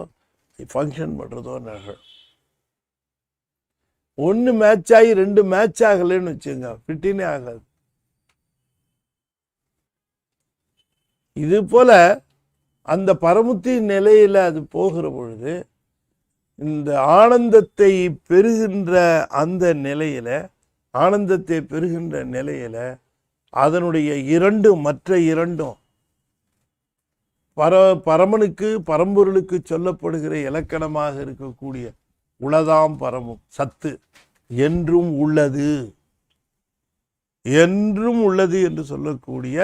ஃபங்க்ஷன் பண்றதோ நிகழும். 1 மேட்ச் ஆகி 2 மேட்ச் ஆகலன்னு வச்சுங்க, ஃபிட்டினே ஆகாது. இது போல அந்த பரமுத்தி நிலையில அது போகிற பொழுது இந்த ஆனந்தத்தை பெறுகின்ற அந்த நிலையில, ஆனந்தத்தை பெறுகின்ற நிலையில அதனுடைய மற்ற இரண்டும் பரமனுக்கு பரம்பொருளுக்கு சொல்லப்படுகிற இலக்கணமாக இருக்கக்கூடிய உளதாம் பரமும் சத்து என்றும் உள்ளது என்று சொல்லக்கூடிய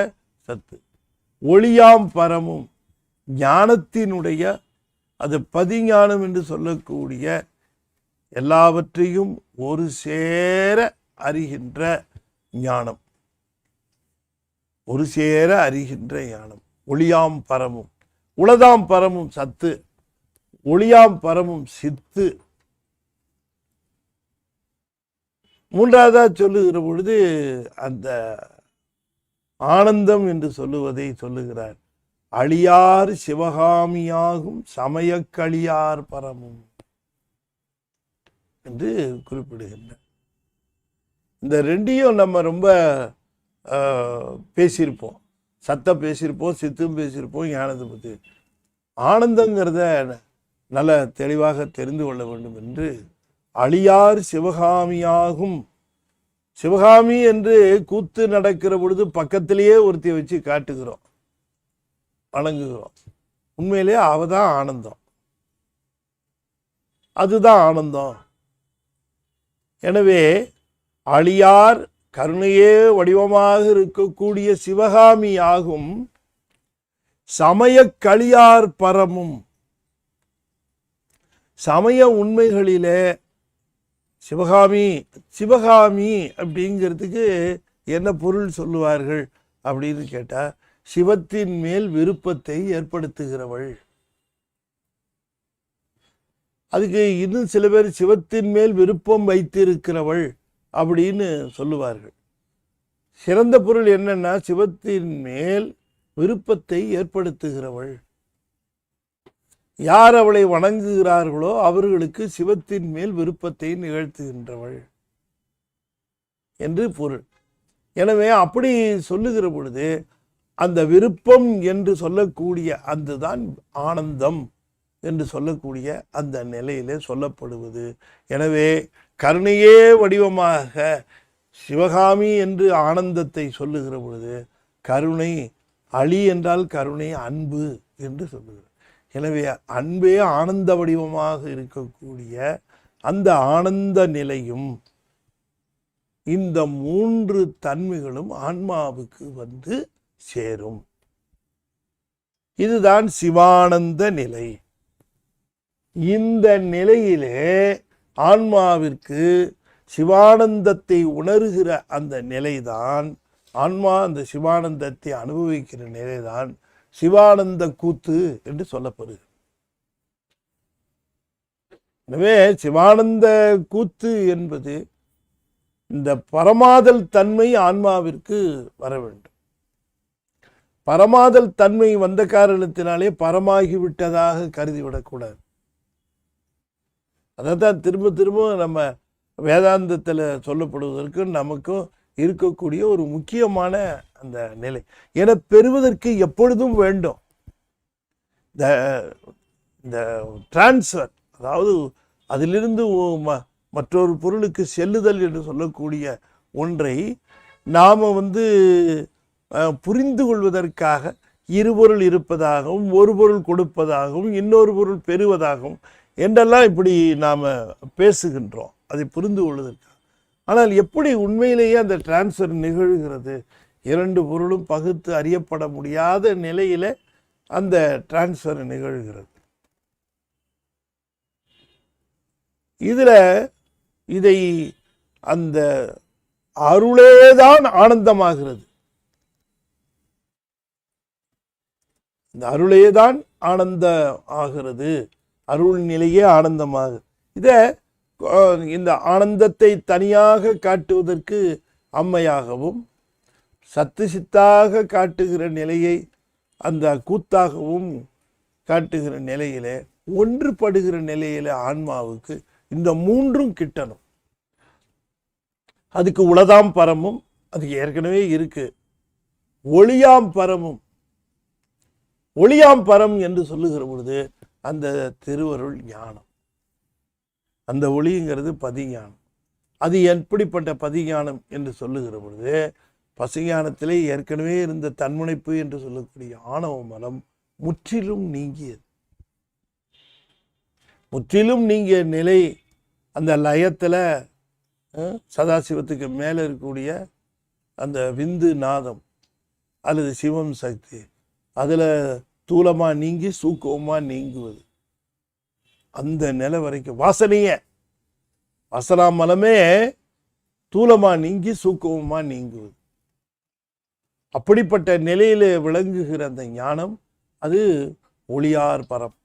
சத்து, ஒளியாம் பரமும் ஞானத்தினுடைய அது பதிஞானம் என்று சொல்லக்கூடிய எல்லாவற்றையும் ஒரு சேர அறிகின்ற ஞானம், ஒரு சேர அறிகின்ற ஞானம் ஒளியாம் பரமும். உளதாம் பரமும் சத்து, ஒளியாம் பரமும் சித்து. மூன்றாவதா சொல்லுகிற பொழுது அந்த ஆனந்தம் என்று சொல்லுவதை சொல்லுகிறார். அழியார் சிவகாமியாகும் சமயக்களியார் பரமும் என்று குறிப்பிடுகின்றார். இந்த ரெண்டையும் நம்ம ரொம்ப பேசியிருப்போம். சத்தம் பேசியிருப்போம், சித்தும் பேசியிருப்போம், ஞானத்தை பற்றி. ஆனந்தங்கிறத நல்ல தெளிவாக தெரிந்து கொள்ள வேண்டும் என்று அழியார் சிவகாமியாகும். சிவகாமி என்று கூத்து நடக்கிற பொழுது பக்கத்திலேயே ஒருத்தியை வச்சு காட்டுகிறோம், வணங்குகிறோம். உண்மையிலே அவதான் ஆனந்தம், அதுதான் ஆனந்தம். எனவே அழியார் கருணையே வடிவமாக இருக்கக்கூடிய சிவகாமி ஆகும் சமயக்களியார் பரமும். சமய உண்மைகளிலே சிவகாமி சிவகாமி அப்படிங்கிறதுக்கு என்ன பொருள் சொல்லுவார்கள் அப்படின்னு கேட்டா, சிவத்தின் மேல் விருப்பத்தை ஏற்படுத்துகிறவள். அதுக்கு இன்னும் சில பேர் சிவத்தின் மேல் விருப்பம் வைத்திருக்கிறவள் அப்படின்னு சொல்லுவார்கள். சிறந்த பொருள் என்னன்னா, சிவத்தின் மேல் விருப்பத்தை ஏற்படுத்துகிறவள். யார் அவளை வணங்குகிறார்களோ அவர்களுக்கு சிவத்தின் மேல் விருப்பத்தை நிகழ்த்துகின்றவள் என்று பொருள். எனவே அப்படி சொல்லுகிற பொழுது அந்த விருப்பம் என்று சொல்லக்கூடிய அதுதான் ஆனந்தம் என்று சொல்லக்கூடிய அந்த நிலையிலே சொல்லப்படுவது. எனவே கருணையே வடிவமாக சிவகாமி என்று ஆனந்தத்தை சொல்லுகிற பொழுது, கருணை அழி என்றால் கருணை அன்பு என்று சொல்லுகிறார். எனவே அன்பே ஆனந்த வடிவமாக இருக்கக்கூடிய அந்த ஆனந்த நிலையும் இந்த மூன்று தன்மைகளும் ஆன்மாவுக்கு வந்து சேரும். இதுதான் சிவானந்த நிலை. இந்த நிலையிலே ஆன்மாவிற்கு சிவானந்தத்தை உணர்கிற அந்த நிலைதான், ஆன்மா அந்த சிவானந்தத்தை அனுபவிக்கிற நிலைதான் சிவானந்த கூத்து என்று சொல்லப்படுகிறது. எனவே சிவானந்த கூத்து என்பது இந்த பரமாதல் தன்மை ஆன்மாவிற்கு வர வேண்டும். பரமாதல் தன்மை வந்த காரணத்தினாலே பரமாகிவிட்டதாக கருதிவிடக்கூடாது. அதான் திரும்ப திரும்ப நம்ம வேதாந்தத்தில் சொல்லப்படுவதற்கு நமக்கும் இருக்கக்கூடிய ஒரு முக்கியமான அந்த நிலை. என பெறுவதற்கு எப்பொழுதும் வேண்டும் இந்த டிரான்ஸ்ஃபர், அதாவது அதிலிருந்து மற்றொரு பொருளுக்கு செல்லுதல் என்று சொல்லக்கூடிய ஒன்றை நாம் புரிந்து கொள்வதற்காக இருபொருள் இருப்பதாகவும் ஒரு பொருள் கொடுப்பதாகவும் இன்னொரு பொருள் பெறுவதாகவும் என்றெல்லாம் இப்படி நாம் பேசுகின்றோம், அதை புரிந்து கொள்வதற்காக. ஆனால் எப்படி உண்மையிலேயே அந்த டிரான்ஸ்ஃபர் நிகழ்கிறது? இரண்டு பொருளும் பகுத்து அறியப்பட முடியாத நிலையில அந்த டிரான்ஸ்ஃபர் நிகழ்கிறது. இதை அந்த அருளேதான் ஆனந்தமாகிறது. இந்த அருளேதான் ஆனந்த ஆகிறது, அருள் நிலையே ஆனந்தமாகுது. இந்த ஆனந்தத்தை தனியாக காட்டுவதற்கு அம்மையாகவும், சத்து சித்தாக காட்டுகிற நிலையை அந்த கூத்தாகவும் காட்டுகிற நிலையிலே, ஒன்றுபடுகிற நிலையில ஆன்மாவுக்கு இந்த மூன்றும் கிட்டணும். அதுக்கு உளதாம் பரமும் அதுக்கு ஏற்கனவே இருக்கு, ஒளியாம் பரமும். ஒளியாம் பரம் என்று சொல்லுகிற பொழுது அந்த திருவருள் ஞானம், அந்த ஒளிங்கிறது பதிஞானம். அது எப்படிப்பட்ட பதிஞானம் என்று சொல்லுகிற பொழுது, பசுஞானத்திலே ஏற்கனவே இருந்த தன்முனைப்பு என்று சொல்லக்கூடிய ஆணவ மலம் முற்றிலும் நீங்கியது. முற்றிலும் நீங்கிய நிலை அந்த லயத்தில் சதாசிவத்துக்கு மேலே இருக்கக்கூடிய அந்த விந்து நாதம் அல்லது சிவம் சக்தி, அதில் தூலமாக நீங்கி சூக்குவமாக நீங்குவது. அந்த நிலை வரைக்கும் வாசனா மலமே தூலமாக நீங்கி சூக்குவமாக நீங்குவது. அப்படிப்பட்ட நிலையில் விளங்குகிற அந்த ஞானம் அது ஒளியார் பரம்,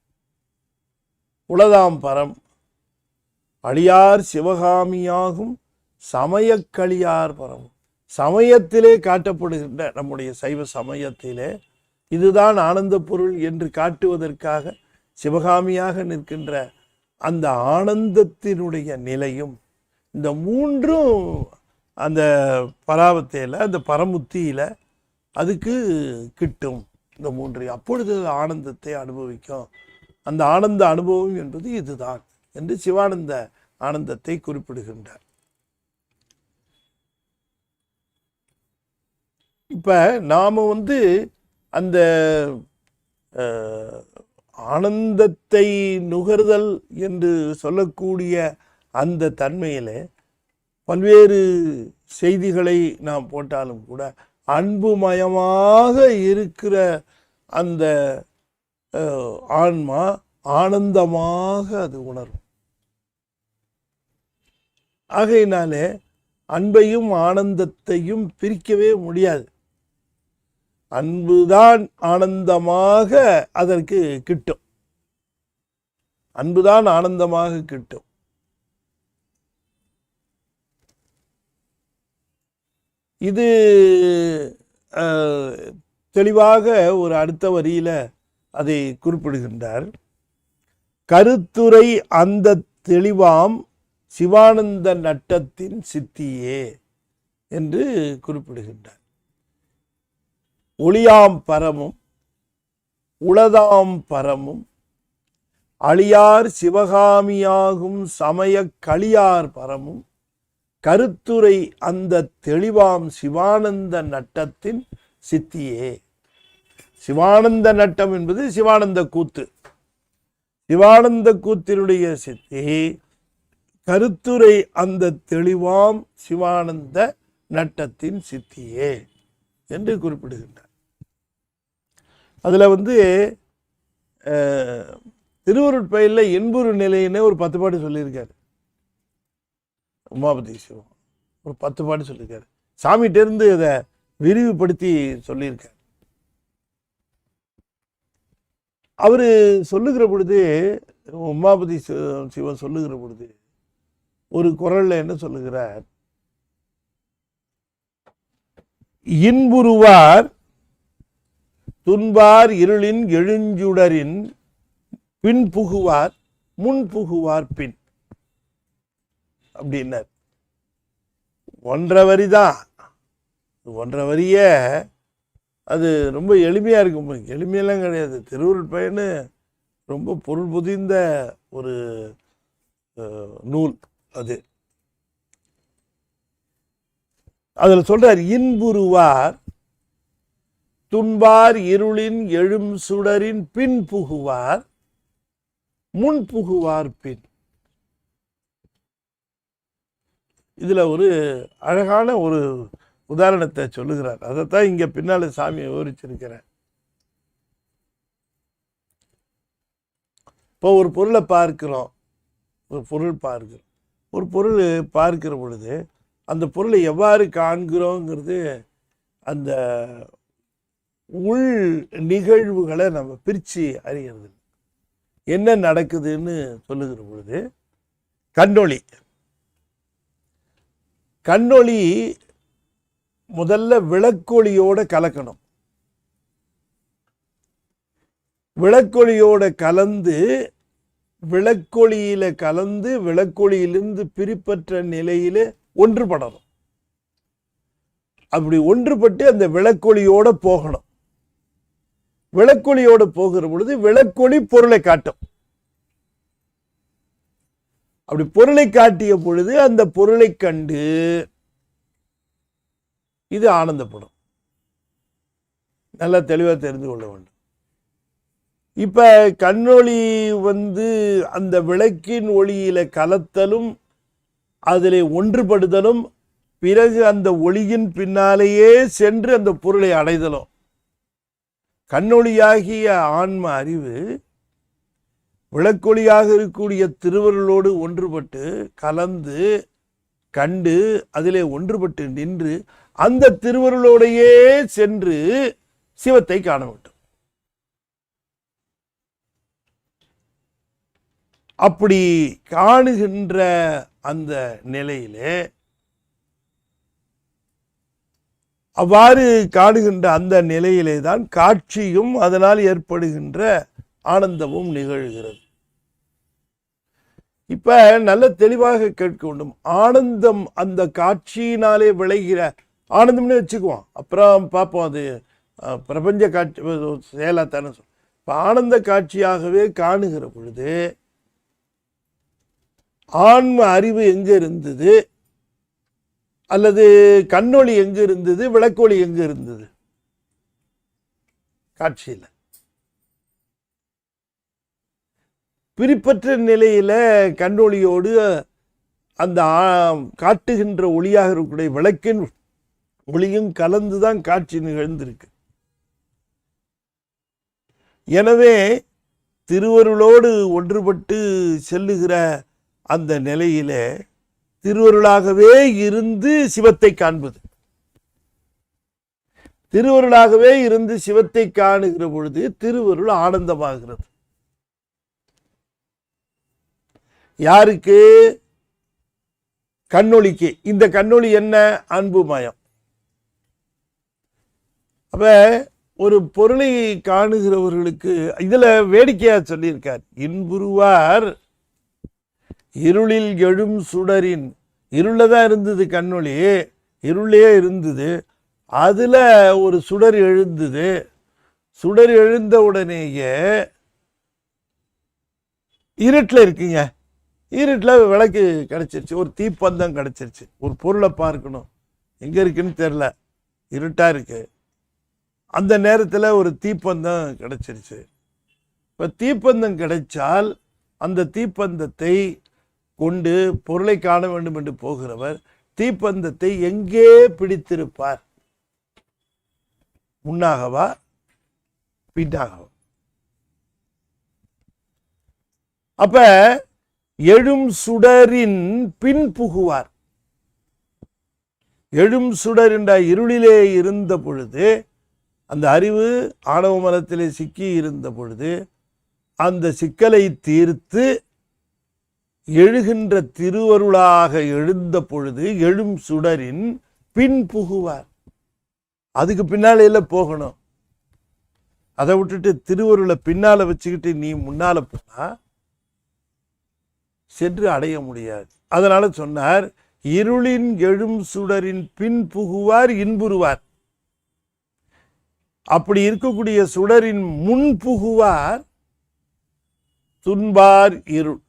உளதாம் பரம், அழியார் சிவகாமியாகும் சமயக்களியார் பரம். சமயத்திலே காட்டப்படுகின்ற நம்முடைய சைவ சமயத்திலே இதுதான் ஆனந்த பொருள் என்று காட்டுவதற்காக சிவகாமியாக நிற்கின்ற அந்த ஆனந்தத்தினுடைய நிலையும் இந்த மூன்றும் அந்த பராவத்தையில், அந்த பரமுத்தியில் அதுக்கு கிட்டும். இந்த மூன்று அப்பொழுது ஆனந்தத்தை அனுபவிக்கும். அந்த ஆனந்த அனுபவம் என்பது இதுதான் என்று சிவானந்த ஆனந்தத்தை குறிப்பிடுகின்றார். இப்ப நாம அந்த ஆனந்தத்தை நுகர்தல் என்று சொல்லக்கூடிய அந்த தன்மையிலே பல்வேறு செய்திகளை நாம் போட்டாலும் கூட அன்புமயமாக இருக்கிற அந்த ஆன்மா ஆனந்தமாக அது உணரும். ஆகையினாலே அன்பையும் ஆனந்தத்தையும் பிரிக்கவே முடியாது. அன்புதான் ஆனந்தமாக அதற்கு கிட்டும். அன்புதான் ஆனந்தமாக கிட்டும். இது தெளிவாக ஒரு அடுத்த வரியில அதை குறிப்பிடுகின்றார். கருத்துரை அந்த தெளிவாம் சிவானந்த நட்டத்தின் சித்தியே என்று குறிப்பிடுகின்றார். ஒளியாம் பரமும் உளதாம் பரமும் அழியார் சிவகாமியாகும் சமய களியார் பரமும் கருத்துரை அந்த தெளிவாம் சிவானந்த நட்டத்தின் சித்தியே. சிவானந்த நட்டம் என்பது சிவானந்த கூத்து. சிவானந்த கூத்தினுடைய சித்தி கருத்துரை அந்த தெளிவாம் சிவானந்த நட்டத்தின் சித்தியே என்று குறிப்பிடுகின்றார். அதுல திருவருட்பயில என்புரு நிலையினே ஒரு 10 பாட்டு சொல்லியிருக்காரு. உமாபதி சிவம் ஒரு 10 பாட்டு சொல்லியிருக்காரு. சாமிகிட்ட இருந்து அதை விரிவுபடுத்தி சொல்லியிருக்கார். அவரு சொல்லுகிற பொழுது, உமாபதி சிவன் சொல்லுகிற பொழுது ஒரு குரல்ல என்ன சொல்லுகிறார்? இன்புருவார் துன்பார் இருளின் எழுஞ்சுடரின் பின் புகுவார் முன் புகுவார் பின் அப்படின்னார். 1.5 வரிதான். 1.5 வரிய அது ரொம்ப எளிமையா இருக்கும். எளிமையெல்லாம் கிடையாது. திருவருட்பயன்னு ரொம்ப பொருள் புதிந்த ஒரு நூல் அது. அதுல சொல்றார், இன்புருவார் துன்பார் இருளின் எழும் சுடரின் பின் புகுவார் முன் புகுவார் பின். இதுல ஒரு அழகான ஒரு உதாரணத்தை சொல்லுகிறார். அதைத்தான் இங்க பின்னால சாமியை விவரிச்சிருக்கிறேன். இப்போ ஒரு பொருளை பார்க்கிறோம், ஒரு பொருள் பார்க்கிற பொழுது அந்த பொருளை எவ்வாறு காண்கிறோங்கிறது அந்த உள் நிகழ்வுகளை நம்ம பிரித்து அறிகிறது. என்ன நடக்குதுன்னு சொல்லுகிற பொழுது கண்ணொளி முதல்ல விளக்கொளியோட கலக்கணும். விளக்கொளியோட கலந்து விளக்கொளியிலிருந்து பிரிப்பற்ற நிலையில ஒன்றுபடணும். அப்படி ஒன்றுபட்டு அந்த விளக்கொளியோட போகணும். விளக்கொளியோட போகிற பொழுது விளக்கொளி பொருளை காட்டும். அப்படி பொருளை காட்டிய பொழுது அந்த பொருளை கண்டு இது ஆனந்தப்படும். நல்லா தெளிவா தெரிந்து கொள்ள வேண்டும். இப்ப கண்ணொளி அந்த விளக்கின் ஒளியில கலத்தலும் அதிலே ஒன்றுபடுதலும் பிறகு அந்த ஒளியின் பின்னாலேயே சென்று அந்த பொருளை அடைதலும். கண்ணொளியாகிய ஆன்ம அறிவு விளக்கொளியாக இருக்கக்கூடிய திருவருளோடு ஒன்றுபட்டு கலந்து கண்டு அதிலே ஒன்றுபட்டு நின்று அந்த திருவருளோடையே சென்று சிவத்தை காண வேண்டும். அப்படி காணுகின்ற அந்த நிலையிலே, அவ்வாறு காணுகின்ற அந்த நிலையிலே தான் காட்சியும் அதனால் ஏற்படுகின்ற ஆனந்தமும் நிகழ்கிறது. இப்ப நல்ல தெளிவாக கேட்க வேண்டும். ஆனந்தம் அந்த காட்சியினாலே விளைகிற ஆனந்தம்னு வச்சுக்குவோம், அப்புறம் பார்ப்போம். அது பிரபஞ்ச காட்சி செயலாத்தானே சொல்ல. இப்போ ஆனந்த காட்சியாகவே காணுகிற பொழுது ஆன்ம அறிவு எங்க இருந்தது, அல்லது கண்ணொளி எங்க இருந்தது, விளக்கொளி எங்க இருந்தது? காட்சியில். பிரிப்பற்ற நிலையில கண்ணொளியோடு அந்த காட்டுகின்ற ஒளியாக இருக்கக்கூடிய விளக்கின் ஒளியும் கலந்துதான் காட்சி நிகழ்ந்திருக்கு. எனவே திருவருளோடு ஒன்றுபட்டு செல்லுகிற அந்த நிலையிலே திருவருளாகவே இருந்து சிவத்தை காண்பது. திருவருளாகவே இருந்து சிவத்தை காணுகிற பொழுது திருவருள் ஆனந்தமாகிறது. யாருக்கு? கண்ணொளிக்கு. இந்த கண்ணொளி என்ன? அன்புமயம். அப்ப ஒரு பொருளை காணுகிறவர்களுக்கு இதுல வேடிக்கையா சொல்லியிருக்கார். இன்புருவார் இருளில் எழும் சுடரின். இருளதான் இருந்தது கண்ணொளி, இருளே இருந்தது. அதுல ஒரு சுடர் எழுந்தது. சுடர் எழுந்த உடனேயே இருட்டில் இருக்குங்க, இருட்டில் விளக்கு கிடைச்சிருச்சு, ஒரு தீப்பந்தம் கிடைச்சிருச்சு. ஒரு பொருளை பார்க்கணும், எங்க இருக்குன்னு தெரியல, இருட்டா இருக்கு. அந்த நேரத்தில் ஒரு தீப்பந்தம் கிடைச்சிருச்சு. இப்போ தீப்பந்தம் கிடைச்சால் அந்த தீப்பந்தத்தை கொண்டு பொருளை காண வேண்டும் என்று போகிறவர் தீப்பந்தத்தை எங்கே பிடித்திருப்பார்? முன்னாகவா பின்னாகவா? அப்ப எழும் சுடரின் பின் புகுவார். எழும் சுடர் என்ற இருளிலே இருந்த பொழுது, அந்த அறிவு ஆணவ மலத்திலே சிக்கி இருந்த பொழுது, அந்த சிக்கலை தீர்த்து எழுகின்ற திருவருளாக எழுந்த பொழுது எழும் சுடரின் பின் புகுவார். அதுக்கு பின்னால போகணும். அதை விட்டுட்டு திருவருளை பின்னால வச்சுக்கிட்டு நீ முன்னால போனா சென்று அடைய முடியாது. அதனால சொன்னார், இருளின் எழும் சுடரின் பின் புகுவார் இன்புறுவார். அப்படி இருக்கக்கூடிய சுடரின் முன் புகுவார் துன்பார் இருள்.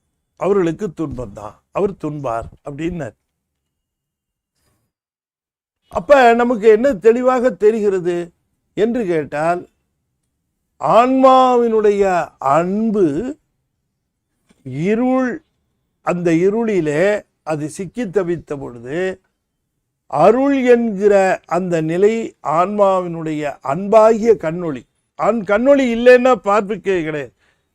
அவர்களுக்கு துன்பம் தான், அவர் துன்பார் அப்படின்னார். அப்ப நமக்கு என்ன தெளிவாக தெரிகிறது என்று கேட்டால், ஆன்மாவினுடைய அன்பு இருள், அந்த இருளிலே அது சிக்கி தவித்த பொழுது அருள் என்கிற அந்த நிலை ஆன்மாவினுடைய அன்பாகிய கண்ணொளி. கண்ணொளி இல்லைன்னா பார்ப்புக்கே கிடையாது.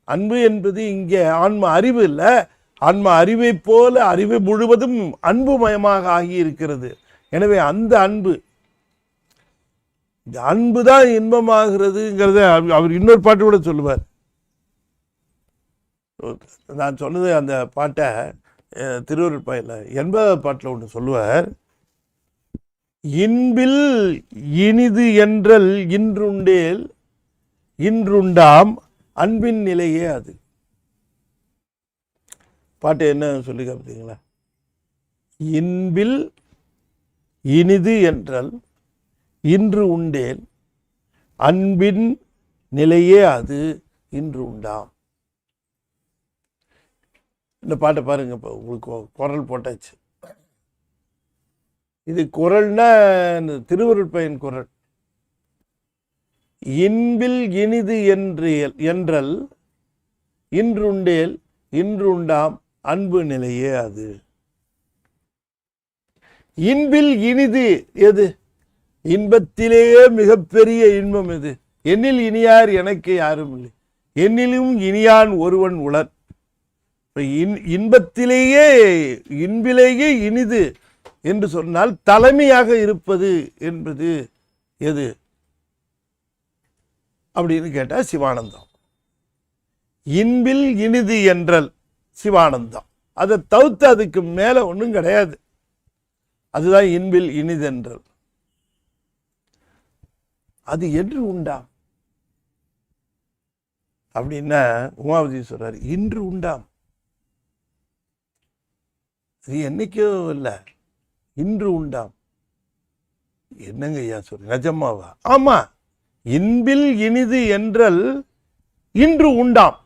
அன்பு என்பது இங்கே ஆன்ம அறிவு இல்லை, ஆன்ம அறிவை போல அறிவு முழுவதும் அன்புமயமாக ஆகி இருக்கிறது. எனவே அந்த அன்பு, இந்த அன்பு தான் இன்பமாகிறதுங்கிறத அவர் இன்னொரு பாட்டு கூட சொல்லுவார். நான் சொன்னது அந்த பாட்டை திருவருட்பாயில் 80வது பாட்டில் ஒன்று சொல்லுவார். இன்பில் இனிது என்றல் இன்றுண்டேல் இன்றுண்டாம் அன்பின் நிலையே அது. பாட்டு என்ன சொல்லி பார்த்தீங்களா? இன்பில் இனிது என்றல் இன்று உண்டேல் அன்பின் நிலையே அது இன்று உண்டாம். இந்த பாட்டை பாருங்க. இப்போ உங்களுக்கு குரல் போட்டாச்சு. இது குரல்னா திருவருட்பயன் குரல். இன்பில் இனிது என்றல் இன்றுண்டேல் இன்றுண்டாம் அன்பு நிலையே அது. இன்பில் இனிது எது? இன்பத்திலேயே மிகப்பெரிய இன்பம் எது? என்னில் இனியார் எனக்கு யாரும் இல்லை, என்னிலும் இனியான் ஒருவன் உளன். இன்பத்திலேயே இன்பிலேயே இனிது என்று சொன்னால் தலைமையாக இருப்பது என்பது எது அப்படின்னு கேட்டால் சிவானந்தம். இன்பில் இனிது என்றல் சிவானந்தம். அதை தவிர்த்து அதுக்கு மேல ஒன்றும் கிடையாது. அதுதான் இன்பில் இனிதென்றல். அது என்று உண்டாம் அப்படின்னா உமாபதி சொல்றாரு, இன்று உண்டாம். அது என்னைக்கோ இல்லை, இன்று உண்டாம். என்னங்க ஐயா சொல்ற, நிஜமாவா? ஆமா, இன்பில் இனிது என்றல் இன்று உண்டாம்.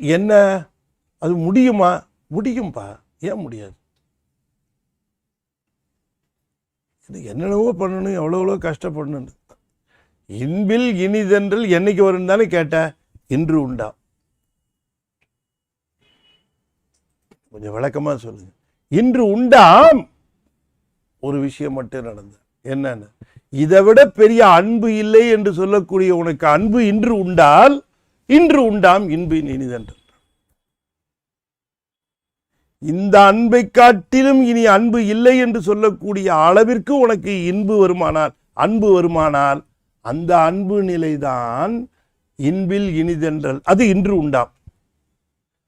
என்ன அது முடியுமா? முடியும்பா. ஏன் முடியாது? இது என்னென்னவோ பண்ணணும், எவ்வளோ கஷ்டப்படணும். இன்பில் இனிதென்றல் என்னைக்கு வரும் தானே கேட்ட? இன்று உண்டாம். கொஞ்சம் விளக்கமா சொல்லுங்க. இன்று உண்டாம். ஒரு விஷயம் மட்டும் நடந்த, என்னன்னு, இதை விட பெரிய அன்பு இல்லை என்று சொல்லக்கூடிய உனக்கு அன்பு இன்று உண்டால், இன்று உண்டாம் இன்பின் இனிதென்றல். இந்த அன்பை காட்டிலும் இனி அன்பு இல்லை என்று சொல்லக்கூடிய அளவிற்கு உனக்கு இன்பு வருமானால், அன்பு வருமானால், அந்த அன்பு நிலைதான் இன்பில் இனிதென்றல். அது இன்று உண்டாம்.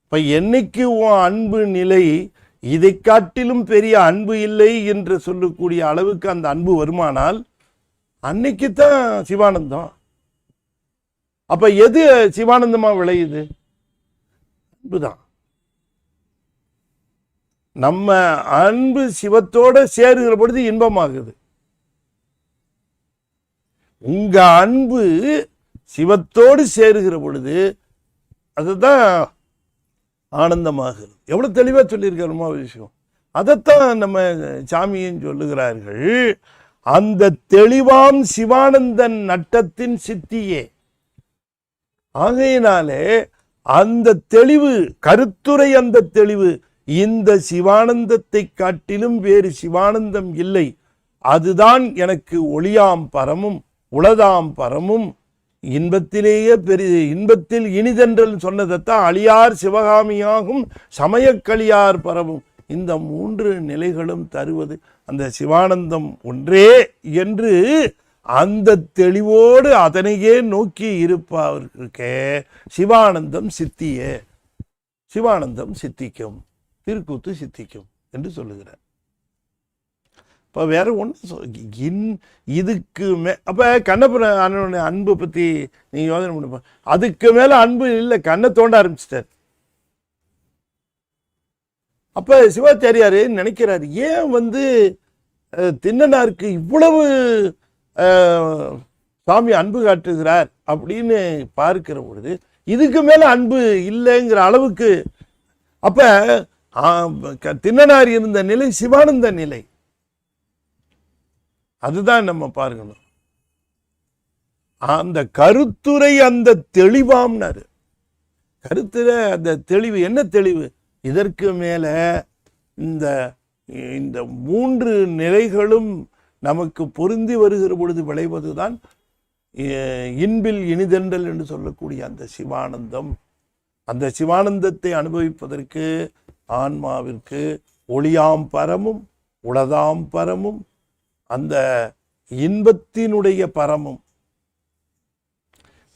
இப்ப என்னைக்கு உன் அன்பு நிலை இதை காட்டிலும் பெரிய அன்பு இல்லை என்று சொல்லக்கூடிய அளவுக்கு அந்த அன்பு வருமானால், அன்னைக்குத்தான் சிவானந்தம். அப்ப எது சிவானந்தமா விளையுது? அன்புதான். நம்ம அன்பு சிவத்தோட சேருகிற பொழுது இன்பமாகுது. உங்க அன்பு சிவத்தோடு சேருகிற பொழுது அதுதான் ஆனந்தமாகுது. எவ்வளவு தெளிவா சொல்லியிருக்காருமா விஷயம். அதைத்தான் நம்ம சாமியும் சொல்லுகிறார்கள். அந்த தெளிவாம் சிவானந்தன் நட்டத்தின் சித்தியே. ஆகையினாலே அந்த தெளிவு, கருத்துரை அந்த தெளிவு, இந்த சிவானந்தத்தை காட்டிலும் வேறு சிவானந்தம் இல்லை. அதுதான் எனக்கு ஒளியாம் பரமும் உளதாம் பரமும் இன்பத்திலேயே பெரிய இன்பத்தில் இனிதென்றல் சொன்னதைத்தான் அழியார் சிவகாமியாகும் சமயக்களியார் பரவும். இந்த மூன்று நிலைகளும் தருவது அந்த சிவானந்தம் ஒன்றே என்று அந்த தெளிவோடு அதனையே நோக்கி இருப்பவர்களுக்கே சிவானந்தம் சித்தியே, சிவானந்தம் சித்திக்கும், திருக்கூத்து சித்திக்கும் என்று சொல்லுகிறார். இப்போ வேற ஒன்று இதுக்கு அப்ப கண்ணபுர அன்பை பத்தி நீங்க யோசனை பண்ண, அதுக்கு மேல அன்பு இல்லை, கண்ணை தோண்ட ஆரம்பிச்சிட்டார். அப்ப சிவாச்சாரியாரு நினைக்கிறாரு, ஏன் திண்ணனாருக்கு இவ்வளவு சுவாமி அன்பு காட்டுகிறார் அப்படின்னு பார்க்கிற பொழுது இதுக்கு மேல அன்பு இல்லைங்கிற அளவுக்கு. அப்ப திண்ணனார் இருந்த நிலை சிவானந்த நிலை. அதுதான் நம்ம பார்க்கணும். அந்த கருத்துரை அந்த தெளிவாம்னாரு. கருத்துர அந்த தெளிவு என்ன தெளிவு? இதற்கு மேல இந்த மூன்று நிலைகளும் நமக்கு பொருந்தி வருகிற பொழுது விளைவதுதான் இன்பில் இனிதென்றல் என்று சொல்லக்கூடிய அந்த சிவானந்தம். அந்த சிவானந்தத்தை அனுபவிப்பதற்கு ஆன்மாவிற்கு ஒளியாம் பரமும் உளதாம் பரமும் அந்த இன்பத்தினுடைய பரமும்,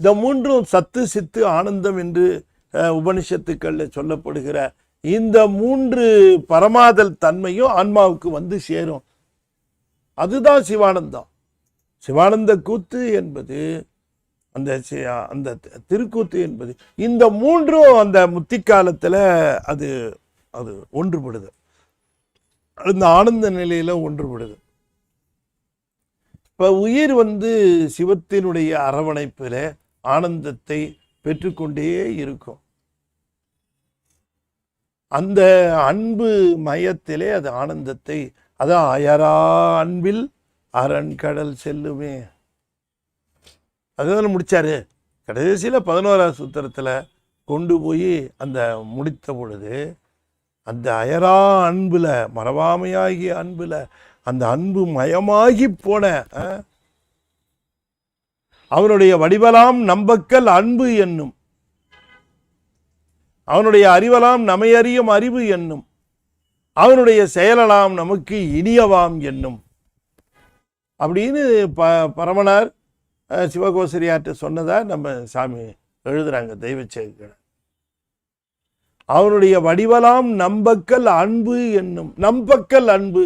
இந்த மூன்றும் சத்து சித்து ஆனந்தம் என்று உபனிஷத்துக்கள்ல சொல்லப்படுகிற இந்த மூன்று பரமாதல் தன்மையும் ஆன்மாவுக்கு சேரும். அதுதான் சிவானந்தம். சிவானந்த கூத்து என்பது, அந்த திருக்கூத்து என்பது, இந்த மூன்றும் அந்த முத்தி காலத்துல அது அது ஒன்றுபடுது. அந்த ஆனந்த நிலையில ஒன்றுபடுது. இப்ப உயிர் சிவத்தினுடைய அரவணைப்பில ஆனந்தத்தை பெற்றுக்கொண்டே இருக்கும். அந்த அன்பு மயத்திலே அது ஆனந்தத்தை, அதான் அயரா அன்பில் அரண்கடல் செல்லுமே. அதுதான் முடிச்சாரு. கடைசியில 11ஆவது சூத்திரத்துல கொண்டு போய் அந்த முடித்த பொழுது அந்த அயரா அன்புல, மறவாமையாகிய அன்புல, அந்த அன்பு மயமாகி போன அவனுடைய வடிவலாம் நம்பக்கல் அன்பு என்னும், அவனுடைய அறிவலாம் நமையறியும் அறிவு என்னும், அவனுடைய செயலலாம் நமக்கு இனியவாம் என்னும் அப்படின்னு பரமனார் சிவகோசரியார்ட்ட சொன்னதா நம்ம சாமி எழுதுறாங்க தெய்வ செயல்களை. அவனுடைய வடிவலாம் நம்பக்கல் அன்பு என்னும். நம்பக்கல் அன்பு,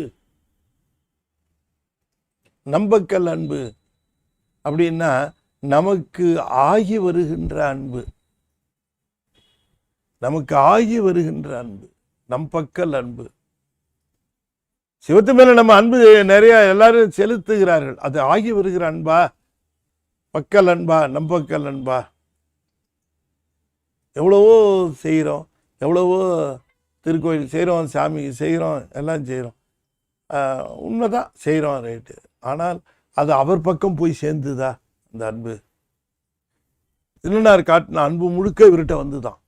நம்பக்கல் அன்பு அப்படின்னா நமக்கு ஆகி வருகின்ற அன்பு, நமக்கு ஆகி வருகின்ற அன்பு, நம்பக்கல் அன்பு. சிவத்து மேல நம்ம அன்பு நிறைய எல்லாரும் செலுத்துகிறார்கள். அது ஆகி வருகிற அன்பா, பக்கல் அன்பா, நம்பக்கல் அன்பா? எவ்வளவோ செய்கிறோம், எவ்வளவோ திருக்கோயில் செய்கிறோம், சாமிக்கு செய்கிறோம், எல்லாம் செய்கிறோம், உண்மைதான் செய்கிறோம், ரைட்டு. ஆனால் அது அவர் பக்கம் போய் சேர்ந்துதா அந்த அன்பு? இல்லைனார் காட்டின அன்பு முழுக்க இவர்கிட்ட வந்துதான்,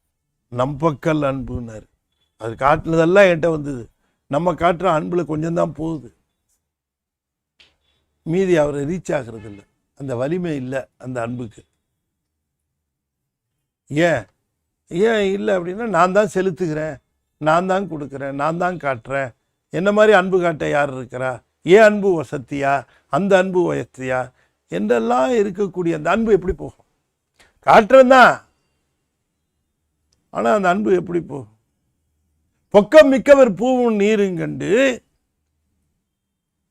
நம்பக்கல் அன்புன்னாரு. அது காட்டினதெல்லாம் என்கிட்ட வந்தது. நம்ம காட்டுற அன்புல கொஞ்சம்தான் போகுது, மீதி அவரை ரீச் ஆகிறது இல்லை. அந்த வலிமை இல்லை அந்த அன்புக்கு. ஏன் ஏன் இல்லை அப்படின்னா, நான் தான் செலுத்துகிறேன், நான் தான் கொடுக்குறேன், நான் தான் காட்டுறேன். என்ன மாதிரி அன்பு காட்ட யார் இருக்கிறா? ஏன் அன்பு வசத்தியா, அந்த அன்பு வசத்தியா என்றெல்லாம் இருக்கக்கூடிய அந்த அன்பு எப்படி போகும்? காட்டுறேன், ஆனால் அந்த அன்பு எப்படி போகும்? பொக்கம் மிக்கவர் பூவும் நீரும் கண்டு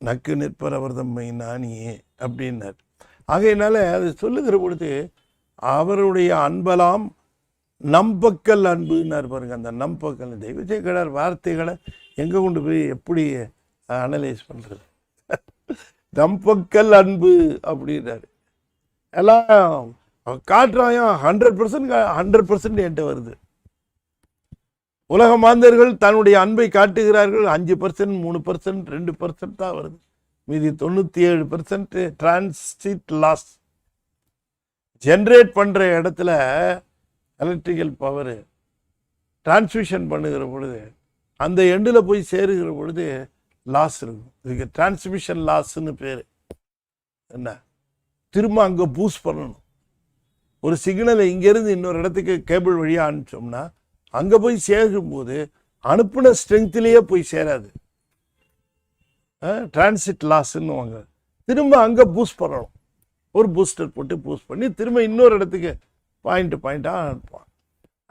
நக்கு நிற்பர் அவர் தம்மை நானியே அப்படின்னார். ஆகையினால அது சொல்லுகிற பொழுது அவருடைய அன்பலாம் நம்பக்கல் அன்புன்னார் பாருங்க. அந்த நம்பக்கல் தெய்வச்சேக்கடார் வார்த்தைகளை எங்கே கொண்டு போய் எப்படி அனலைஸ் பண்ணுறது? நம்பக்கல் அன்பு அப்படின்னாரு. எல்லாம் காட்டுறாயும் 100% என்கிட்ட வருது. உலக மாந்தர்கள் தன்னுடைய அன்பை காட்டுகிறார்கள், 5%, 3%, 2% தான் வருது. மீதி 97% டிரான்சிட் லாஸ். ஜென்ரேட் பண்ணுற இடத்துல எலக்ட்ரிக்கல் பவர் டிரான்ஸ்மிஷன் பண்ணுகிற பொழுது அந்த எண்டில் போய் சேருகிற பொழுது லாஸ் இருக்கும். இதுக்கு டிரான்ஸ்மிஷன் லாஸ்ன்னு பேர். என்ன, திரும்ப அங்கே பூஸ்ட் பண்ணணும். ஒரு சிக்னலை இங்கேருந்து இன்னொரு இடத்துக்கு கேபிள் வழியாக அனுப்பிச்சோம்னா அங்கே போய் சேரும்போது அனுப்புன ஸ்ட்ரென்த்லேயே போய் சேராது, டிரான்சிட் லாஸ்ன்னு வாங்க. திரும்ப அங்கே பூஸ்ட் பண்ணணும், ஒரு பூஸ்டர் போட்டு பூஸ்ட் பண்ணி திரும்ப இன்னொரு இடத்துக்கு பாயிண்ட்டாக அனுப்புவான்.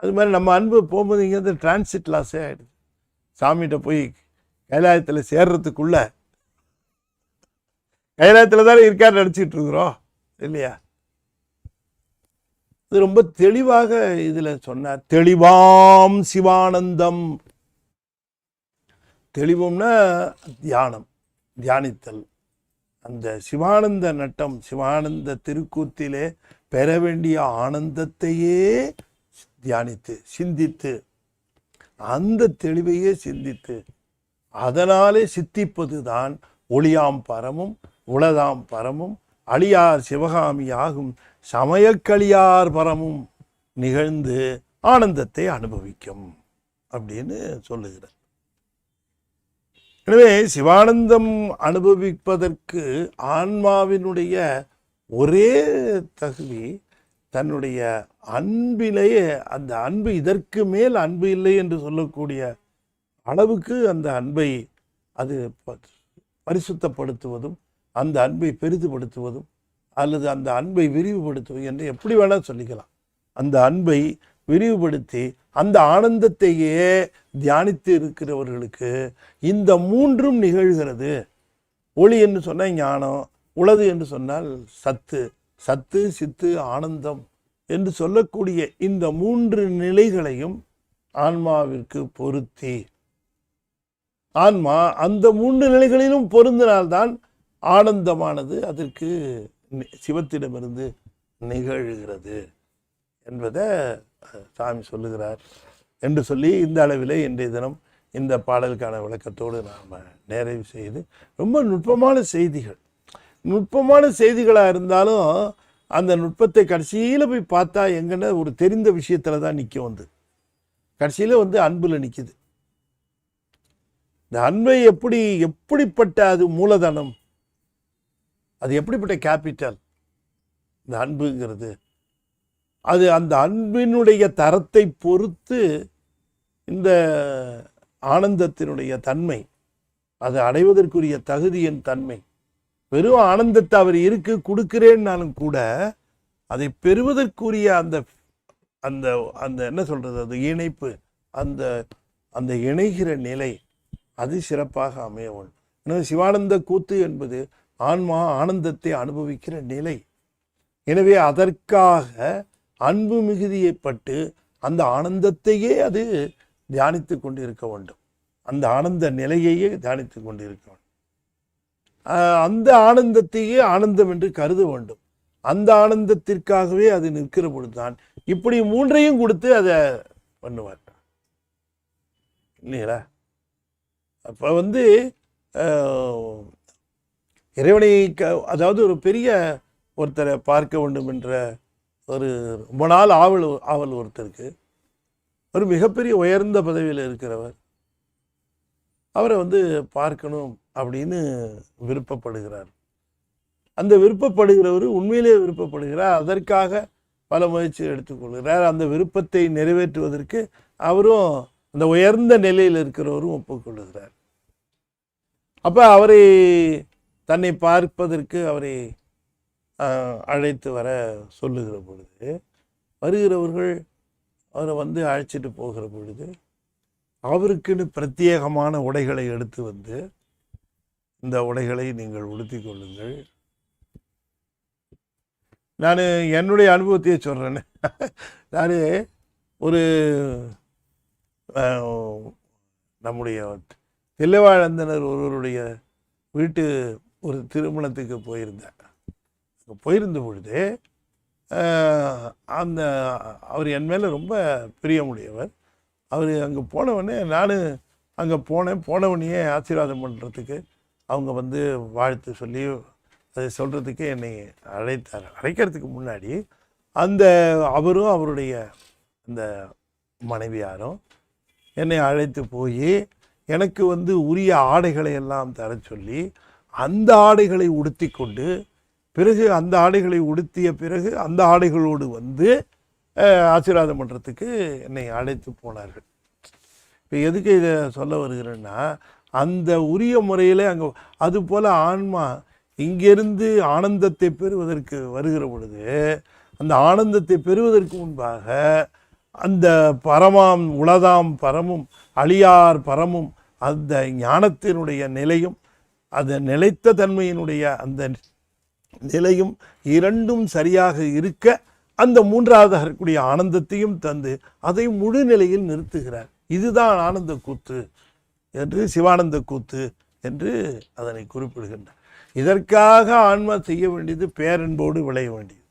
அது மாதிரி நம்ம அன்பு போகும்போது இங்கேருந்து டிரான்சிட் லாஸே ஆகிடுது. சாமிகிட்ட போய் கைலாயத்தில் சேர்றதுக்குள்ள கைலாயத்தில் தானே இருக்காரு நடிச்சிட்டு இருக்கிறோம் இல்லையா? இது ரொம்ப தெளிவாக இதில் சொன்னார். தெளிவாம் சிவானந்தம். தெளிவும்னா தியானம், தியானித்தல். அந்த சிவானந்த நட்டம், சிவானந்த திருக்கூத்திலே பெற வேண்டிய ஆனந்தத்தையே தியானித்து சிந்தித்து, அந்த தெளிவையே சிந்தித்து அதனாலே சித்திப்பது தான் ஒளியாம் பரமும் உளதாம் பரமும் அழியார் சிவகாமி ஆகும் சமயக்களியார் பரமும் நிகழ்ந்து ஆனந்தத்தை அனுபவிக்கும் அப்படின்னு சொல்லுகிறார். எனவே சிவானந்தம் அனுபவிப்பதற்கு ஆன்மாவினுடைய ஒரே தகுதி தன்னுடைய அன்பிலேயே, அந்த அன்பு இதற்கு மேல் அன்பு இல்லை என்று சொல்லக்கூடிய அளவுக்கு அந்த அன்பை அது பரிசுத்தப்படுத்துவதும், அந்த அன்பை பெரிதுபடுத்துவதும், அல்லது அந்த அன்பை விரிவுபடுத்துவது என்று எப்படி வேணால் சொல்லிக்கலாம். அந்த அன்பை விரிவுபடுத்தி அந்த ஆனந்தத்தையே தியானித்து இருக்கிறவர்களுக்கு இந்த மூன்றும் நிகழ்கிறது. ஒளி என்று சொன்னால் ஞானம், உளது என்று சொன்னால் சத்து, சத்து சித்து ஆனந்தம் என்று சொல்லக்கூடிய இந்த மூன்று நிலைகளையும் ஆன்மாவிற்கு பொருத்தி, ஆன்மா அந்த மூன்று நிலைகளிலும் பொருந்தினால்தான் ஆனந்தமானது அதற்கு சிவத்திடமிருந்து நிகழ்கிறது என்பதை சாமி சொல்லுகிறார் என்று சொல்லி இந்த அளவில் இன்றைய தினம் இந்த பாடலுக்கான விளக்கத்தோடு நாம் நிறைவு செய்து, ரொம்ப நுட்பமான செய்திகள், நுட்பமான செய்திகளாக இருந்தாலும் அந்த நுட்பத்தை கடைசியில் போய் பார்த்தா எங்கன்னா ஒரு தெரிந்த விஷயத்தில் தான் நிற்க வந்து கடைசியில் அன்பில் நிற்கிது. இந்த அன்பை எப்படிப்பட்ட அது மூலதனம், அது எப்படிப்பட்ட கேபிட்டல் இந்த அன்புங்கிறது, அது அந்த அன்பினுடைய தரத்தை பொறுத்து இந்த ஆனந்தத்தினுடைய தன்மை, அது அடைவதற்குரிய தகுதியின் தன்மை. வெறும் ஆனந்தத்தை அவர் கொடுக்கிறேன்னாலும் கூட அதை பெறுவதற்குரிய அந்த அந்த அந்த என்ன சொல்றது, அது இணைப்பு, அந்த அந்த இணைகிற நிலை அது சிறப்பாக அமைய வேண்டும். எனவே சிவானந்த கூத்து என்பது ஆன்மா ஆனந்தத்தை அனுபவிக்கிற நிலை. எனவே அதற்காக அன்பு மிகுதியைப்பட்டு அந்த ஆனந்தத்தையே அது தியானித்து கொண்டிருக்க வேண்டும். அந்த ஆனந்த நிலையையே தியானித்து கொண்டிருக்க வேண்டும். அந்த ஆனந்தத்தையே ஆனந்தம் என்று கருத வேண்டும். அந்த ஆனந்தத்திற்காகவே அது நிற்கிற பொழுதுதான் இப்படி மூன்றையும் கொடுத்து அதை பண்ணுவார் இல்லைங்களா? அப்போ இறைவனை அதாவது ஒரு பெரிய ஒருத்தரை பார்க்க வேண்டும் என்ற ஒரு ரொம்ப நாள் ஆவல் ஒருத்தருக்கு, ஒரு மிகப்பெரிய உயர்ந்த பதவியில் இருக்கிறவர் அவரை பார்க்கணும் அப்படின்னு விருப்பப்படுகிறார். அந்த விருப்பப்படுகிறவர் உண்மையிலே விருப்பப்படுகிறார். அதற்காக பல முயற்சி எடுத்துக்கொள்கிறார். அந்த விருப்பத்தை நிறைவேற்றுவதற்கு அவரும் அந்த உயர்ந்த நிலையில் இருக்கிறவரும் ஒப்புக்கொள்கிறார். அப்போ அவரை தன்னை பார்ப்பதற்கு அவரை அழைத்து வர சொல்லுகிற பொழுது, வருகிறவர்கள் அவரை அழைச்சிட்டு போகிற பொழுது அவருக்குன்னு பிரத்யேகமான உடைகளை எடுத்து இந்த உடைகளை நீங்கள் உடுத்தி கொள்ளுங்கள். நான் என்னுடைய அனுபவத்தையே சொல்கிறேன்னு, நான் ஒரு நம்முடைய தில்லைவாழந்தனர் ஒருவருடைய வீட்டு ஒரு திருமணத்துக்கு போயிருந்தேன். போயிருந்த பொழுது அவர் என் மேலே ரொம்ப பிரியமுடையவர். அவர் அங்கே போனவொடனே நான் அங்கே போனவனையே ஆசீர்வாதம் பண்ணுறதுக்கு அவங்க வாழ்த்து சொல்லி அதை சொல்கிறதுக்கு என்னை அழைத்தார். அழைக்கிறதுக்கு முன்னாடி அவரும் அவருடைய அந்த மனைவியாரும் என்னை அழைத்து போய் எனக்கு உரிய ஆடைகளை எல்லாம் தர சொல்லி அந்த ஆடைகளை உடுத்தி கொண்டு, பிறகு அந்த ஆடைகளை உடுத்திய பிறகு அந்த ஆடைகளோடு ஆசீர்வாதம் பண்ணுறதுக்கு என்னை அழைத்து போனார்கள். இப்போ எதுக்கு இதை சொல்ல வருகிறேன்னா, அந்த உரிய முறையில் அங்கே அதுபோல் ஆன்மா இங்கிருந்து ஆனந்தத்தை பெறுவதற்கு வருகிற பொழுது, அந்த ஆனந்தத்தை பெறுவதற்கு முன்பாக அந்த பரமாம் உளதாம் பரமும் அழியார் பரமும் அந்த ஞானத்தினுடைய நிலையும் அந்த நிலைத்த தன்மையினுடைய அந்த நிலையும் இரண்டும் சரியாக இருக்க அந்த மூன்றாவது இருக்கக்கூடிய ஆனந்தத்தையும் தந்து அதை முழு நிலையில் நிறுத்துகிறார். இதுதான் ஆனந்த கூத்து என்று, சிவானந்த கூத்து என்று அதனை குறிப்பிடுகின்றார். இதற்காக ஆன்மா செய்ய வேண்டியது பேரன்போடு விளைய வேண்டியது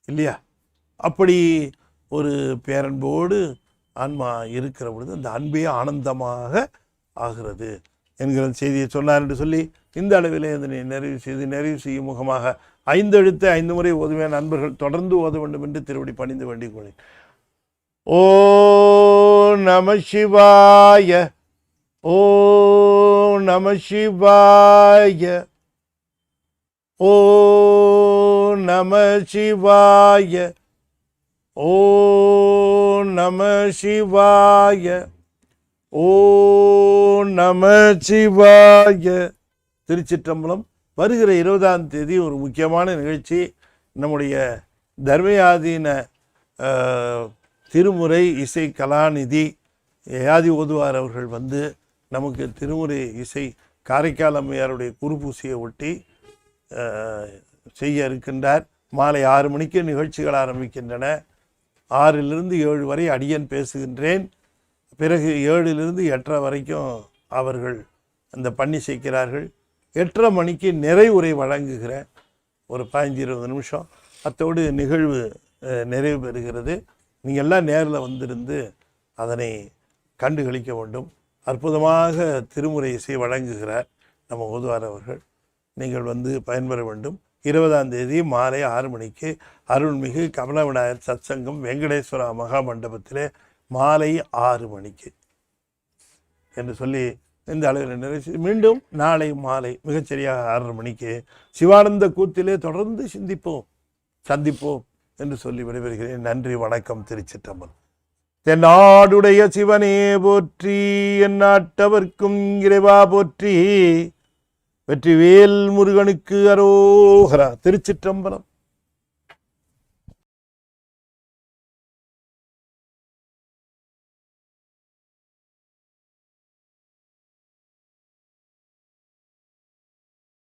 இல்லையா? அப்படி ஒரு பேரன்போடு ஆன்மா இருக்கிற பொழுது அந்த அன்பே ஆனந்தமாக ஆகிறது என்கிற செய்தியை சொன்னார் என்று சொல்லி இந்த அளவிலே அதனை நிறைவு செய்யும் முகமாக 5 எழுத்து 5 முறை ஓதுவே நண்பர்கள் தொடர்ந்து ஓத வேண்டும் என்று திருவடி பணிந்து வேண்டிக் கொள்கிறேன். ஓ நம சிவாய, ஓ நம சிவாய, ஓ நம சிவாய, ஓ நம சிவாய, ஓ நம சிவாய. திருச்சிற்றம்பலம். வருகிற 20ஆம் தேதி ஒரு முக்கியமான நிகழ்ச்சி. நம்முடைய தர்மயாதீன திருமுறை இசை கலாநிதி யாதி ஓதுவார் அவர்கள் நமக்கு திருமுறை இசை காரைக்கால் அம்மையாருடைய குருபூசியை ஒட்டி செய்ய இருக்கின்றார். மாலை 6 மணிக்கு நிகழ்ச்சிகள் ஆரம்பிக்கின்றன. 6லிருந்து 7 வரை அடியன் பேசுகின்றேன். பிறகு 7லிருந்து 8:30 வரைக்கும் அவர்கள் அந்த பண்ணி செய்கிறார்கள். 8:30 மணிக்கு நிறைவுரை வழங்குகிற ஒரு 15-20 நிமிஷம் அத்தோடு நிகழ்வு நிறைவு பெறுகிறது. நீங்கள் எல்லாம் நேரில் வந்திருந்து அதனை கண்டுகளிக்க வேண்டும். அற்புதமாக திருமுறை இசை வழங்குகிறார் நம்ம ஓதுவார் அவர்கள். நீங்கள் பயன்பெற வேண்டும். 20ஆம் தேதி மாலை 6 மணிக்கு அருள்மிகு கமல விநாயகர் சத்சங்கம் வெங்கடேஸ்வரா மகா மண்டபத்திலே மாலை 6 மணிக்கு என்று சொல்லி இந்த அளவில் நிறைவு. மீண்டும் நாளை மாலை மிகச்சரியாக 6:30 மணிக்கு சிவானந்த கூத்திலே தொடர்ந்து சந்திப்போம் என்று சொல்லி விடைபெறுகிறேன். நன்றி, வணக்கம். திருச்சிற்றம்பலம். தென்னாடுடைய சிவனே போற்றி, எந்நாட்டவர்க்கும் இறைவா போற்றி, வெற்றிவேல் முருகனுக்கு அரோகரா. திருச்சிற்றம்பலம்.